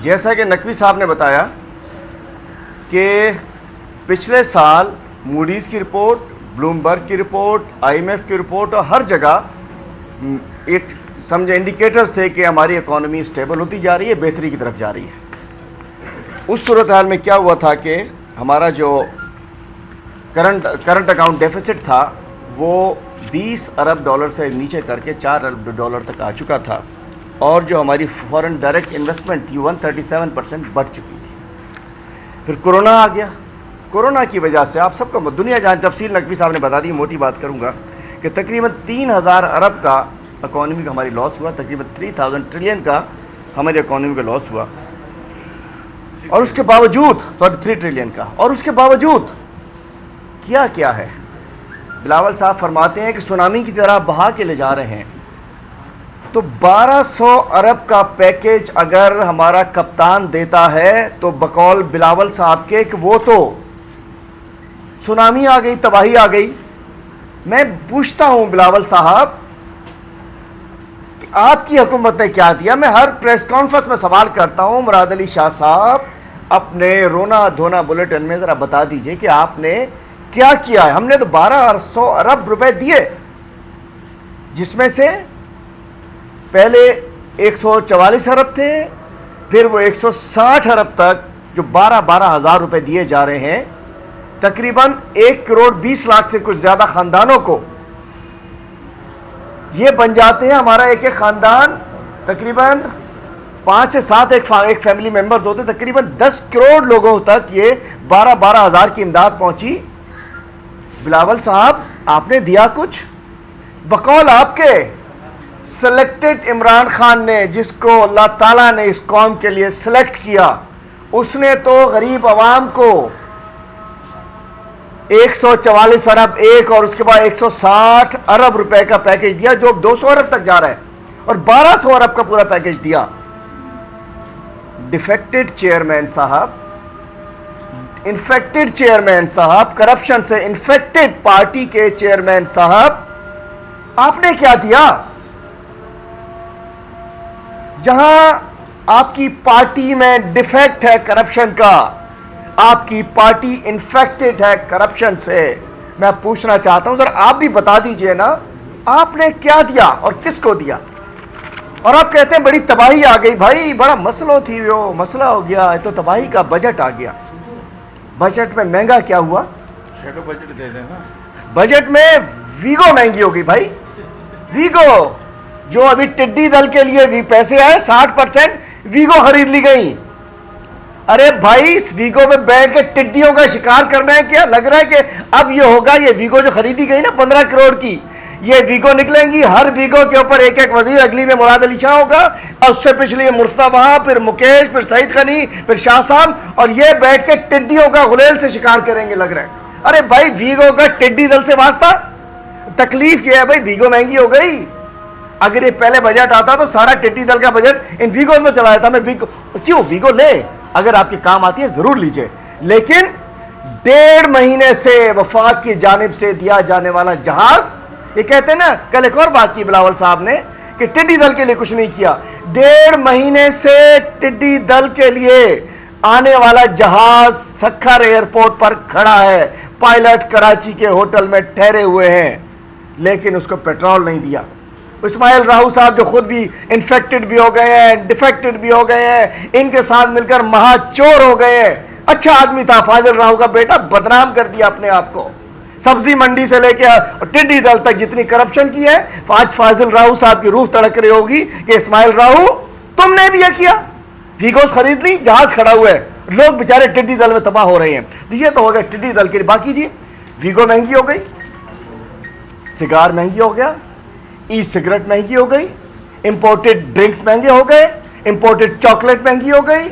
जैसा कि नकवी साहब ने बताया कि पिछले साल मूडीज की रिपोर्ट, ब्लूमबर्ग की रिपोर्ट, आईएमएफ की रिपोर्ट और हर जगह एक समझे इंडिकेटर्स थे कि हमारी इकोनॉमी स्टेबल होती जा रही है, बेहतरी की तरफ जा रही है। उस सूरत हाल में क्या हुआ था कि हमारा जो करंट अकाउंट डेफिसिट था वो 20 अरब डॉलर से नीचे करके 4 अरब डॉलर तक आ चुका था, और जो हमारी फॉरेन डायरेक्ट इन्वेस्टमेंट थी 137% बढ़ चुकी थी। फिर कोरोना आ गया। कोरोना की वजह से आप सबको दुनिया जान, तफसील नकवी साहब ने बता दी, मोटी बात करूंगा कि तकरीबन 3000 अरब का इकोनॉमी का हमारी लॉस हुआ, तकरीबन 3000 ट्रिलियन का हमारी इकोनॉमी का लॉस हुआ। और उसके बावजूद 33 ट्रिलियन का, और उसके बावजूद किया क्या है? बिलावल साहब फरमाते हैं कि सुनामी की तरह बहा के ले जा रहे हैं। तो 1200 अरब का पैकेज अगर हमारा कप्तान देता है तो बकौल बिलावल साहब के कि वो तो सुनामी आ गई, तबाही आ गई। मैं पूछता हूं बिलावल साहब कि आपकी हुकूमत ने क्या दिया? मैं हर प्रेस कॉन्फ्रेंस में सवाल करता हूं, मुराद अली शाह साहब अपने रोना धोना बुलेटिन में जरा बता दीजिए कि आपने क्या किया है। हमने तो 1200 अरब रुपए दिए, जिसमें से पहले 144 अरब थे, फिर वो 160 अरब तक जो 12-12 हजार रुपए दिए जा रहे हैं, तकरीबन 1 करोड़ 20 लाख से कुछ ज्यादा खानदानों को ये बन जाते हैं। हमारा एक एक खानदान तकरीबन 5 से 7 एक फैमिली मेंबर्स होते, तकरीबन 10 करोड़ लोगों तक ये 12-12 हजार की इमदाद पहुंची। बिलावल साहब आपने दिया कुछ? बकौल आपके सिलेक्टेड इमरान खान ने, जिसको अल्लाह ताला ने इस कौम के लिए सिलेक्ट किया, उसने तो गरीब आवाम को 144 अरब एक और उसके बाद 160 अरब रुपए का पैकेज दिया, जो 200 अरब तक जा रहा है, और 1200 अरब का पूरा पैकेज दिया। डिफेक्टेड चेयरमैन साहब, इन्फेक्टेड चेयरमैन साहब, करप्शन से इन्फेक्टेड पार्टी के चेयरमैन साहब, आपने क्या दिया? जहां आपकी पार्टी में डिफेक्ट है करप्शन का, आपकी पार्टी इन्फेक्टेड है करप्शन से, मैं पूछना चाहता हूं, जरा आप भी बता दीजिए ना, आपने क्या दिया और किसको दिया? और आप कहते हैं बड़ी तबाही आ गई। भाई बड़ा मसला थी, वो मसला हो गया तो तबाही का बजट आ गया। बजट में महंगा क्या हुआ? शेडो बजट दे देना। बजट में वीगो महंगी हो गई भाई। वीगो जो अभी टिड्डी दल के लिए भी पैसे आए, 60% वीगो खरीद ली गई। अरे भाई इस वीगो में बैठ के टिड्डियों का शिकार करना है क्या? लग रहा है कि अब ये होगा, ये वीगो जो खरीदी गई ना 15 करोड़ की, ये वीगो निकलेंगी, हर वीगो के ऊपर एक एक वजीर, अगली में मुराद अली शाह होगा, और उससे पिछली मुर्तबा, फिर मुकेश, फिर सईद खनी, फिर शाह साहब, और ये बैठ के टिड्डियों का गुलेल से शिकार करेंगे लग रहा है। अरे भाई वीगो का टिड्डी दल से वास्ता? तकलीफ यह है भाई, वीगो महंगी हो गई। अगर ये पहले बजट आता तो सारा टिड्डी दल का बजट इन वीगो में चलाया था। मैं वीगो क्यों, वीगो ले, अगर आपके काम आती है जरूर लीजिए, लेकिन 1.5 महीने से वफाक की जानिब से दिया जाने वाला जहाज, ये कहते हैं ना, कल एक और बात की बिलावल साहब ने कि टिड्डी दल के लिए कुछ नहीं किया। 1.5 महीने से टिड्डी दल के लिए आने वाला जहाज सक्खर एयरपोर्ट पर खड़ा है, पायलट कराची के होटल में ठहरे हुए हैं, लेकिन उसको पेट्रोल नहीं दिया। इस्माइल राहू साहब जो खुद भी इन्फेक्टेड भी हो गए हैं, डिफेक्टेड भी हो गए हैं, इनके साथ मिलकर महाचोर हो गए हैं। अच्छा आदमी था फाजिल राहू का बेटा, बदनाम कर दिया अपने आप को। सब्जी मंडी से लेकर टिड्डी दल तक जितनी करप्शन की है, आज फाजिल राहू साहब की रूह तड़क रही होगी कि इस्माइल राहू तुमने भी यह किया। वीगोस खरीद ली, जहाज खड़ा हुआ है, लोग बेचारे टिड्डी दल में तबाह हो रहे हैं। तो ये तो हो गया टिड्डी दल के लिए। बाकी जी, वीगो महंगी हो गई, सिगार महंगी हो गया, ई सिगरेट महंगी हो गई, इंपोर्टेड ड्रिंक्स महंगे हो गए, इंपोर्टेड चॉकलेट महंगी हो गई,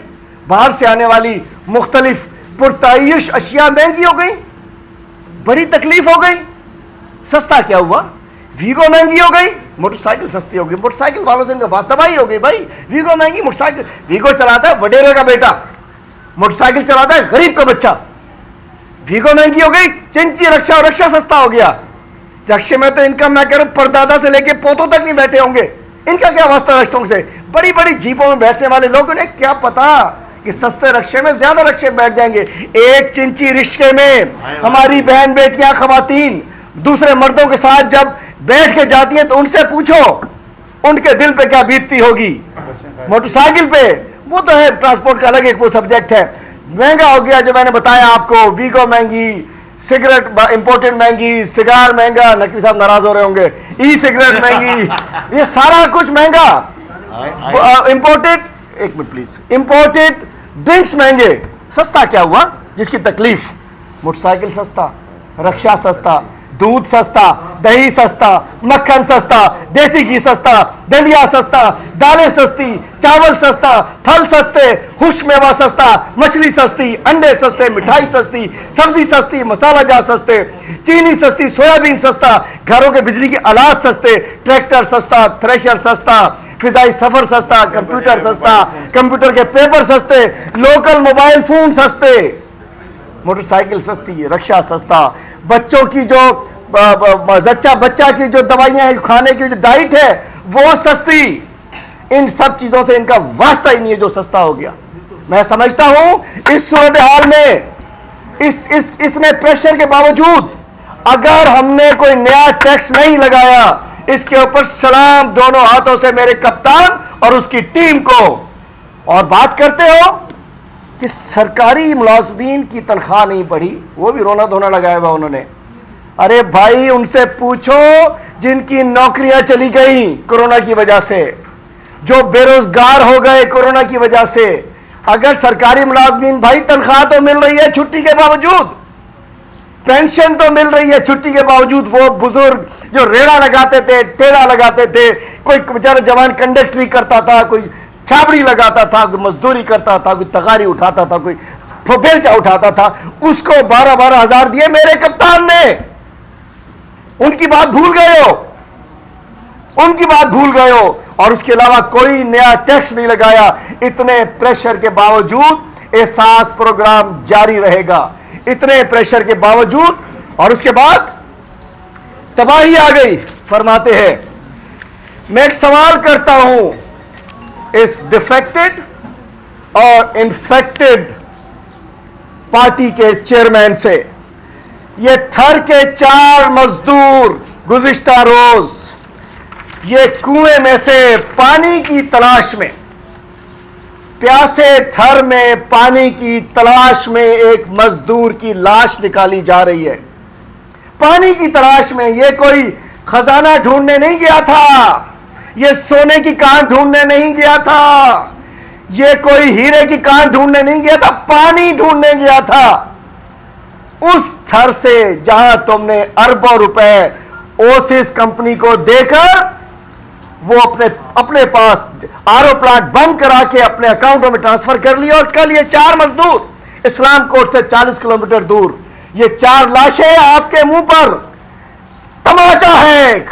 बाहर से आने वाली मुख्तलिफ पुरतायुश अशिया महंगी हो गई, बड़ी तकलीफ हो गई। सस्ता क्या हुआ? वीगो महंगी हो गई, मोटरसाइकिल सस्ती हो गई, मोटरसाइकिल वालों से बात तबाही हो गई। भाई वीगो महंगी, मोटरसाइकिल, वीगो चलाता है वडेरे का बेटा, मोटरसाइकिल चलाता है गरीब का बच्चा। वीगो महंगी हो गई, चिंची रक्षा और रक्षा सस्ता हो गया। रक्षे में तो इनका मैं कह रहा हूं परदादा से लेके पोतों तक नहीं बैठे होंगे, इनका क्या वास्ता रक्षों से? बड़ी बड़ी जीपों में बैठने वाले लोगों ने क्या पता कि सस्ते रक्षे में ज्यादा रक्षे बैठ जाएंगे। एक चिंची रिश्ते में हमारी बहन बेटियां खवातीन दूसरे मर्दों के साथ जब बैठ के जाती हैं तो उनसे पूछो उनके दिल पे क्या बीतती होगी। मोटरसाइकिल पे वो तो है, ट्रांसपोर्ट का अलग एक वो सब्जेक्ट है। महंगा हो गया, जो मैंने बताया आपको, वीगो महंगी, सिगरेट इंपोर्टेड महंगी, सिगार महंगा, नकवी साहब नाराज हो रहे होंगे, ई सिगरेट महंगी, ये सारा कुछ महंगा। इंपोर्टेड, एक मिनट प्लीज, इंपोर्टेड ड्रिंक्स महंगे। सस्ता क्या हुआ जिसकी तकलीफ? मोटरसाइकिल सस्ता, रक्षा सस्ता, दूध सस्ता, दही सस्ता, मक्खन सस्ता, देसी घी सस्ता, दलिया सस्ता, दालें सस्ती, चावल सस्ता, फल सस्ते, खुश मेवा सस्ता, मछली सस्ती, अंडे सस्ते, मिठाई सस्ती, सब्जी सस्ती, मसाला जार सस्ते, चीनी सस्ती, सोयाबीन सस्ता, घरों के बिजली के आलात सस्ते, ट्रैक्टर सस्ता, थ्रेशर सस्ता, फिजाई सफर सस्ता, कंप्यूटर सस्ता, कंप्यूटर के पेपर सस्ते, लोकल मोबाइल फोन सस्ते, मोटरसाइकिल सस्ती, रक्षा सस्ता, बच्चों की जो बच्चा की जो दवाइयां हैं, खाने की जो डाइट है वो सस्ती। इन सब चीजों से इनका वास्ता ही नहीं है जो सस्ता हो गया। मैं समझता हूं इस सूरत हाल में इतने प्रेशर के बावजूद अगर हमने कोई नया टैक्स नहीं लगाया, इसके ऊपर सलाम दोनों हाथों से मेरे कप्तान और उसकी टीम को। और बात करते हो कि सरकारी मुलाजमीन की तनख्वाह नहीं बढ़ी, वो भी रोना धोना लगाया हुआ उन्होंने। अरे भाई उनसे पूछो जिनकी नौकरियां चली गई कोरोना की वजह से, जो बेरोजगार हो गए कोरोना की वजह से। अगर सरकारी मुलाजमीन भाई तनख्वाह तो मिल रही है छुट्टी के बावजूद, पेंशन तो मिल रही है छुट्टी के बावजूद, वो बुजुर्ग जो रेड़ा लगाते थे, ठेला लगाते थे, कोई बेचारा जवान कंडक्टरी करता था, कोई छाबड़ी लगाता था, कोई मजदूरी करता था, कोई तगारी उठाता था, कोई बेलचा उठाता था, उसको 12-12 हजार दिए मेरे कप्तान ने। उनकी बात भूल गए हो, उनकी बात भूल गए हो। और उसके अलावा कोई नया टैक्स नहीं लगाया। इतने प्रेशर के बावजूद एहसास प्रोग्राम जारी रहेगा, इतने प्रेशर के बावजूद। और उसके बाद तबाही आ गई फरमाते हैं। मैं एक सवाल करता हूं इस डिफेक्टेड और इन्फेक्टेड पार्टी के चेयरमैन से, ये थर के 4 मजदूर गुज़िश्ता रोज ये कुएं में से पानी की तलाश में, प्यासे थर में पानी की तलाश में एक मजदूर की लाश निकाली जा रही है। पानी की तलाश में। ये कोई खजाना ढूंढने नहीं गया था, ये सोने की कान ढूंढने नहीं गया था, ये कोई हीरे की कान ढूंढने नहीं गया था, पानी ढूंढने गया था। उस थर से जहां तुमने अरबों रुपए ओसिस कंपनी को देकर वो अपने पास आरओ प्लांट बंद करा के अपने अकाउंटों में ट्रांसफर कर लिया। और कल ये 4 मजदूर इस्लाम कोर्ट से 40 किलोमीटर दूर, ये 4 लाशें आपके मुंह पर तमाचा है।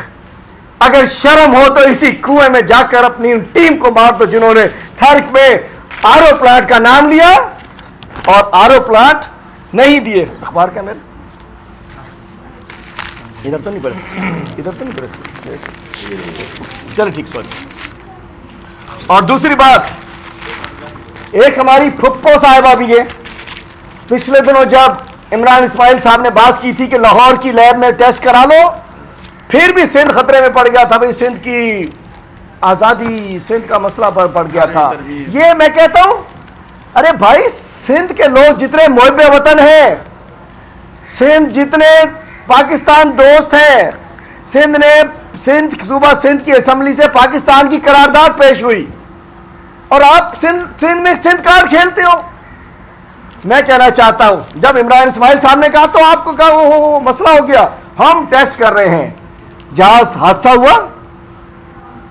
अगर शर्म हो तो इसी कुएं में जाकर अपनी टीम को मार दो जिन्होंने थर्क में आरओ प्लांट का नाम लिया और आरओ प्लांट नहीं दिए। अखबार का मेरे इधर तो नहीं पड़े, इधर तो नहीं पड़े, चलो ठीक, सॉरी। और दूसरी बात, एक हमारी फुप्पो साहिबा भी है। पिछले दिनों जब इमरान इस्माइल साहब ने बात की थी कि लाहौर की लैब में टेस्ट करा लो, फिर भी सिंध खतरे में पड़ गया था। भाई सिंध की आजादी, सिंध का मसला पड़ गया था। ये मैं कहता हूं, अरे भाई सिंध के लोग जितने मुहिब्बे वतन हैं, सिंध जितने पाकिस्तान दोस्त हैं, सिंध सूबा सिंध की असेंबली से पाकिस्तान की करारदाद पेश हुई और आप सिंध में सिंध कार्ड खेलते हो। मैं कहना चाहता हूं, जब इमरान इस्माइल साहब ने कहा तो आपको कहा वो मसला हो गया, हम टेस्ट कर रहे हैं। जहाज हादसा हुआ,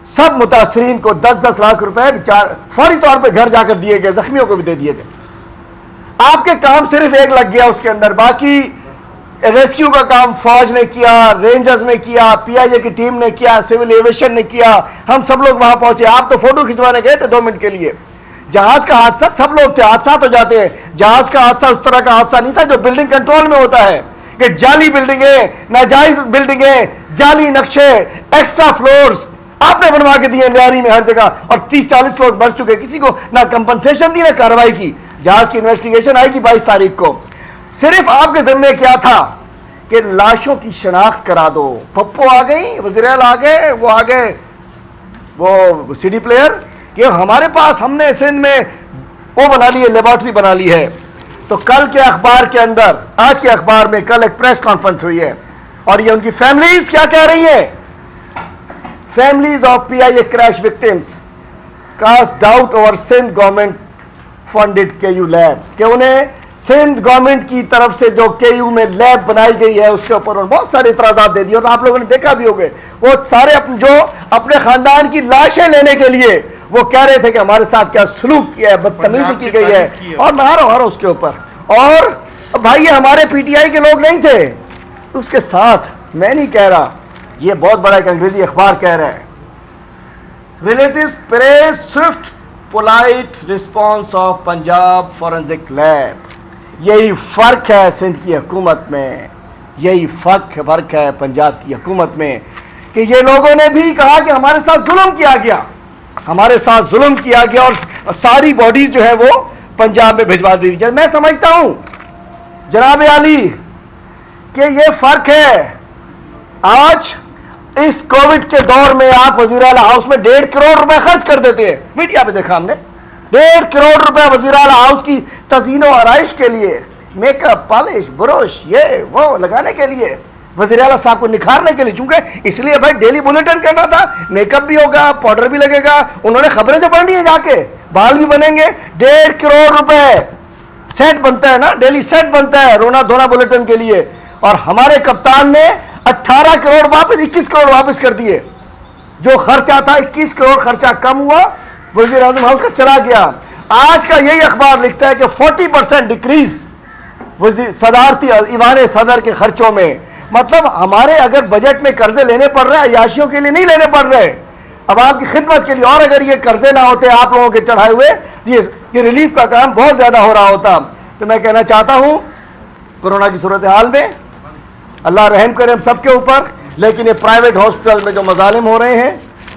सब मुतासरीन को 10-10 लाख रुपए फौरी तौर पे घर जाकर दिए गए, जख्मियों को भी दे दिए गए। आपके काम सिर्फ एक लग गया उसके अंदर, बाकी रेस्क्यू का काम फौज ने किया, रेंजर्स ने किया, पीआईए की टीम ने किया, सिविल एविएशन ने किया, हम सब लोग वहां पहुंचे। आप तो फोटो खिंचवाने गए थे 2 मिनट के लिए। जहाज का हादसा, सब लोग थे, हादसा तो जाते हैं, जहाज का हादसा उस तरह का हादसा नहीं था जो बिल्डिंग कंट्रोल में होता है, कि जाली बिल्डिंगें, नाजायज बिल्डिंगें, जाली नक्शे, एक्स्ट्रा फ्लोर्स आपने बनवा के दिए जारी में हर जगह, और 30-40 लोग मर चुके, किसी को ना कंपनसेशन दी ना कार्रवाई की। जहाज की इन्वेस्टिगेशन आएगी 22 तारीख को। सिर्फ आपके जिम्मे क्या था कि लाशों की शनाख्त करा दो। पप्पो आ गई, वज़ीर-ए-आला आ गए, वो आ गए, वो सीडी प्लेयर कि हमारे पास हमने सिंध में वो बना ली है, लेबोरेटरी बना ली है। तो कल के अखबार के अंदर, आज के अखबार में कल एक प्रेस कॉन्फ्रेंस हुई है और ये उनकी फैमिलीज क्या कह रही है। Families of PIA crash victims cast doubt over Sindh government funded KU lab, कि उन्हें सिंध गवर्नमेंट की तरफ से जो केयू में लैब बनाई गई है उसके ऊपर उन्होंने बहुत सारे इतराजात दे दिए। और आप लोगों ने देखा भी होगा, वो सारे जो अपने खानदान की लाशें लेने के लिए वो कह रहे थे कि हमारे साथ क्या सलूक किया है, बदतमीजी की गई है, और मारो उसके ऊपर। और भाई ये हमारे पीटीआई के लोग नहीं थे, उसके साथ मैं नहीं कह रहा, ये बहुत बड़ा एक अंग्रेजी अखबार कह रहा है, relatives praise Swift polite response of Punjab forensic lab. यही फर्क है सिंध की हुकूमत में, यही फर्क है पंजाब की हुकूमत में कि ये लोगों ने भी कहा कि हमारे साथ जुल्म किया गया, हमारे साथ जुल्म किया गया और सारी बॉडी जो है वो पंजाब में भिजवा दी जाए। मैं समझता हूं जनाब आली कि ये फर्क है। आज इस कोविड के दौर में आप वजीर आला हाउस में 1.5 करोड़ रुपए खर्च कर देते हैं, मीडिया पे देखा हमने, 1.5 करोड़ रुपए वजीर आला हाउस की तज़ीनो आराइश के लिए, मेकअप, पॉलिश, ब्रश, ये वो लगाने के लिए, वज़ीर आला साहब को निखारने के लिए, चूंकि इसलिए भाई डेली बुलेटिन करना था, मेकअप भी होगा, पाउडर भी लगेगा, उन्होंने खबरें तो पढ़नी है जाके, बाल भी बनेंगे। 1.5 करोड़ रुपए सेट बनता है ना, डेली सेट बनता है रोना धोना बुलेटिन के लिए, और हमारे कप्तान ने 18 करोड़ वापस 21 करोड़ वापस कर दिए। जो खर्चा था 21 करोड़ खर्चा कम हुआ, वज़ीर आज़म हाउस का चला गया। आज का यही अखबार लिखता है कि 40% डिक्रीज सदारती ईवान सदर के खर्चों में। मतलब हमारे अगर बजट में कर्जे लेने पड़ रहे हैं, अयाशियों के लिए नहीं लेने पड़ रहे, अब आपकी खिदमत के लिए, और अगर ये कर्जे ना होते आप लोगों के चढ़ाए हुए, ये रिलीफ का काम बहुत ज्यादा हो रहा होता। तो मैं कहना चाहता हूं कोरोना की सूरत हाल में अल्लाह रहम करे हम सबके ऊपर, लेकिन ये प्राइवेट हॉस्पिटल में जो मजालिम हो रहे हैं,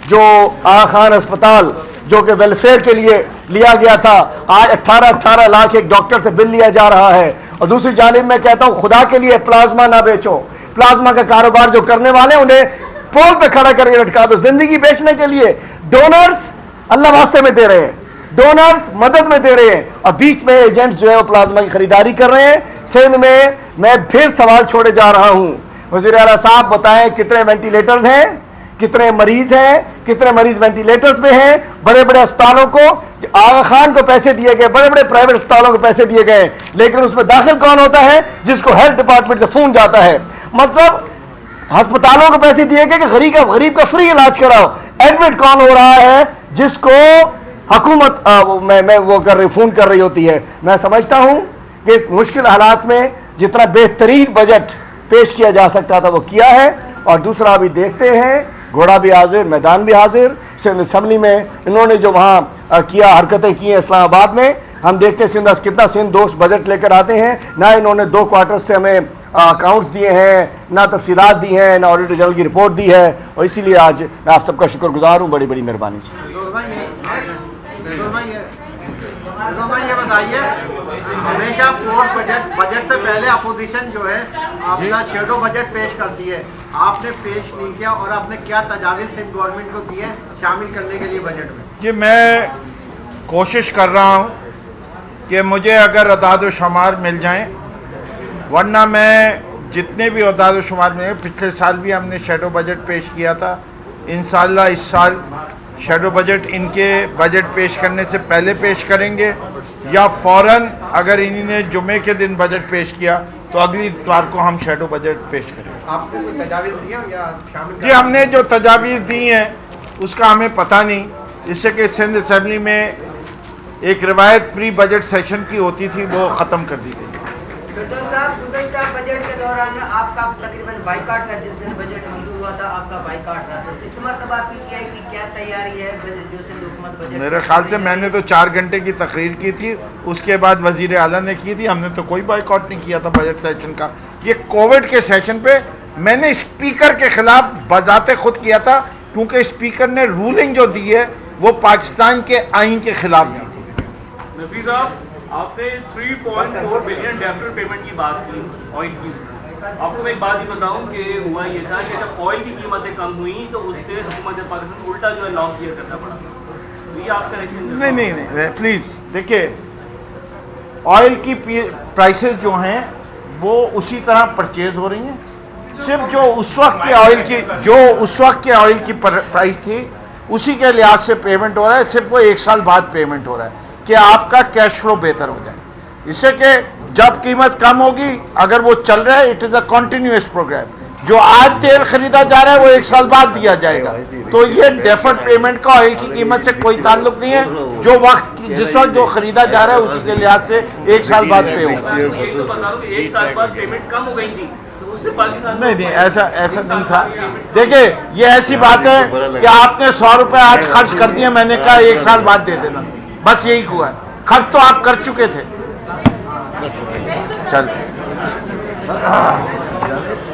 जो आगा खान अस्पताल जो कि वेलफेयर के लिए लिया गया था, आज 18 लाख एक डॉक्टर से बिल लिया जा रहा है। और दूसरी जानिब मैं कहता हूं खुदा के लिए प्लाज्मा ना बेचो, प्लाज्मा का कारोबार जो करने वाले उन्हें पोल पे खड़ा करके लटका दो। जिंदगी बेचने के लिए डोनर्स अल्लाह वास्ते में दे रहे हैं, डोनर्स मदद में दे रहे हैं, और बीच में एजेंट्स जो है वो प्लाज्मा की खरीदारी कर रहे हैं। सिंध में मैं फिर सवाल छोड़े जा रहा हूं, वज़ीर आला साहब बताएं कितने वेंटिलेटर्स हैं, कितने मरीज हैं, कितने मरीज वेंटिलेटर्स में हैं। बड़े बड़े अस्पतालों को आगा खान को पैसे दिए गए, बड़े बड़े प्राइवेट अस्पतालों को पैसे दिए गए, लेकिन उसमें दाखिल कौन होता है, जिसको हेल्थ डिपार्टमेंट से फोन जाता है। मतलब अस्पतालों को पैसे दिए गए कि गरीब का फ्री इलाज कराओ, एडमिट कौन हो रहा है, जिसको हुकूमत मैं वो कर रही फोन कर रही होती है। मैं समझता हूं कि इस मुश्किल हालात में जितना बेहतरीन बजट पेश किया जा सकता था वो किया है। और दूसरा अभी देखते हैं, घोड़ा भी हाजिर, मैदान भी हाजिर। असेंबली में इन्होंने जो वहां किया हरकतें की हैं इस्लामाबाद में, हम देखते हैं कितना सिंध दोस्त बजट लेकर आते हैं। ना इन्होंने 2 क्वार्टर से हमें अकाउंट्स दिए हैं, ना तफसीलात दी हैं, ना ऑडिटर जनरल की रिपोर्ट दी है, और इसीलिए आज मैं आप सबका शुक्रगुजार हूं, बड़ी बड़ी मेहरबानी से। ये बताइए, हमेशा पोस्ट बजट से पहले अपोजिशन जो है अपना शेडो बजट पेश करती है, आपने पेश नहीं किया, और आपने क्या तजावीज़ सिंध गवर्नमेंट को दी है शामिल करने के लिए बजट में? जी मैं कोशिश कर रहा हूं कि मुझे अगर अदाद शुमार मिल जाएं, वरना मैं जितने भी अदाद शुमार मिले, पिछले साल भी हमने शेडो बजट पेश किया था, इंशाअल्लाह इस साल शेडो बजट इनके बजट पेश करने से पहले पेश करेंगे, या फौरन अगर इन्होंने जुमे के दिन बजट पेश किया तो अगली इतवार को हम शेडो बजट पेश करेंगे। आपको कोई तजावीज़ दी है या शामिल? जी हमने जो तजावीज़ दी हैं उसका हमें पता नहीं, जिससे कि सिंध असेंबली में एक रिवायत प्री बजट सेशन की होती थी वो ख़त्म कर दी गई। गुज़श्ता बजट के दौरान आपका तकरीबन बाइकाट था, जिस दिन बजट मंजूर हुआ था आपका बाइकाट था, तो इस मरतबा पीटीआई की क्या तैयारी है जो सिंध हुकूमत बजट? मेरे ख्याल से मैंने तो 4 घंटे की तकरीर की थी, उसके बाद वजीर आला ने की थी, हमने तो कोई बाइकआउट नहीं किया था बजट सेशन का। ये कोविड के सेशन पे मैंने स्पीकर के खिलाफ बजाते खुद किया था, क्योंकि स्पीकर ने रूलिंग जो दी है वो पाकिस्तान के आइन के खिलाफ दी थी। नफी साहब, आपने 3.4 बिलियन डेफर्ड पेमेंट की बात की ऑयल की, आपको मैं एक बात ही बताऊं कि हुआ ये था कि जब ऑयल की कीमतें कम हुई तो उससे हुकूमत पाकिस्तान उल्टा जो है लॉस बियर करना पड़ा। तो ये आपका रिएक्शन? नहीं प्लीज देखिए, ऑयल की प्राइसेस जो हैं वो उसी तरह परचेज हो रही हैं। सिर्फ जो उस वक्त के ऑयल की प्राइस थी उसी के लिहाज से पेमेंट हो रहा है, सिर्फ वो 1 साल बाद पेमेंट हो रहा है कि आपका कैश फ्लो बेहतर हो जाए। इससे कि जब कीमत कम होगी, अगर वो चल रहा है, it is a continuous programme. जो आज तेल खरीदा जा रहा है वो 1 साल बाद दिया जाएगा। तो ये डेफर्ड पेमेंट का ऑयल की कीमत से कोई ताल्लुक नहीं है। जो वक्त जिस वक्त जो खरीदा जा रहा है उसी के लिहाज से 1 साल बाद पे होगा। यही तो बता रहा हूं कि 1 साल बाद पेमेंट कम हो गई थी तो उससे पाकिस्तान नहीं ऐसा नहीं था। देखिए, ये ऐसी बात है कि आपने 100 रुपए आज खर्च कर दिए, मैंने कहा 1 साल बाद दे देना, बस यही हुआ है। खर्च तो आप कर चुके थे। चल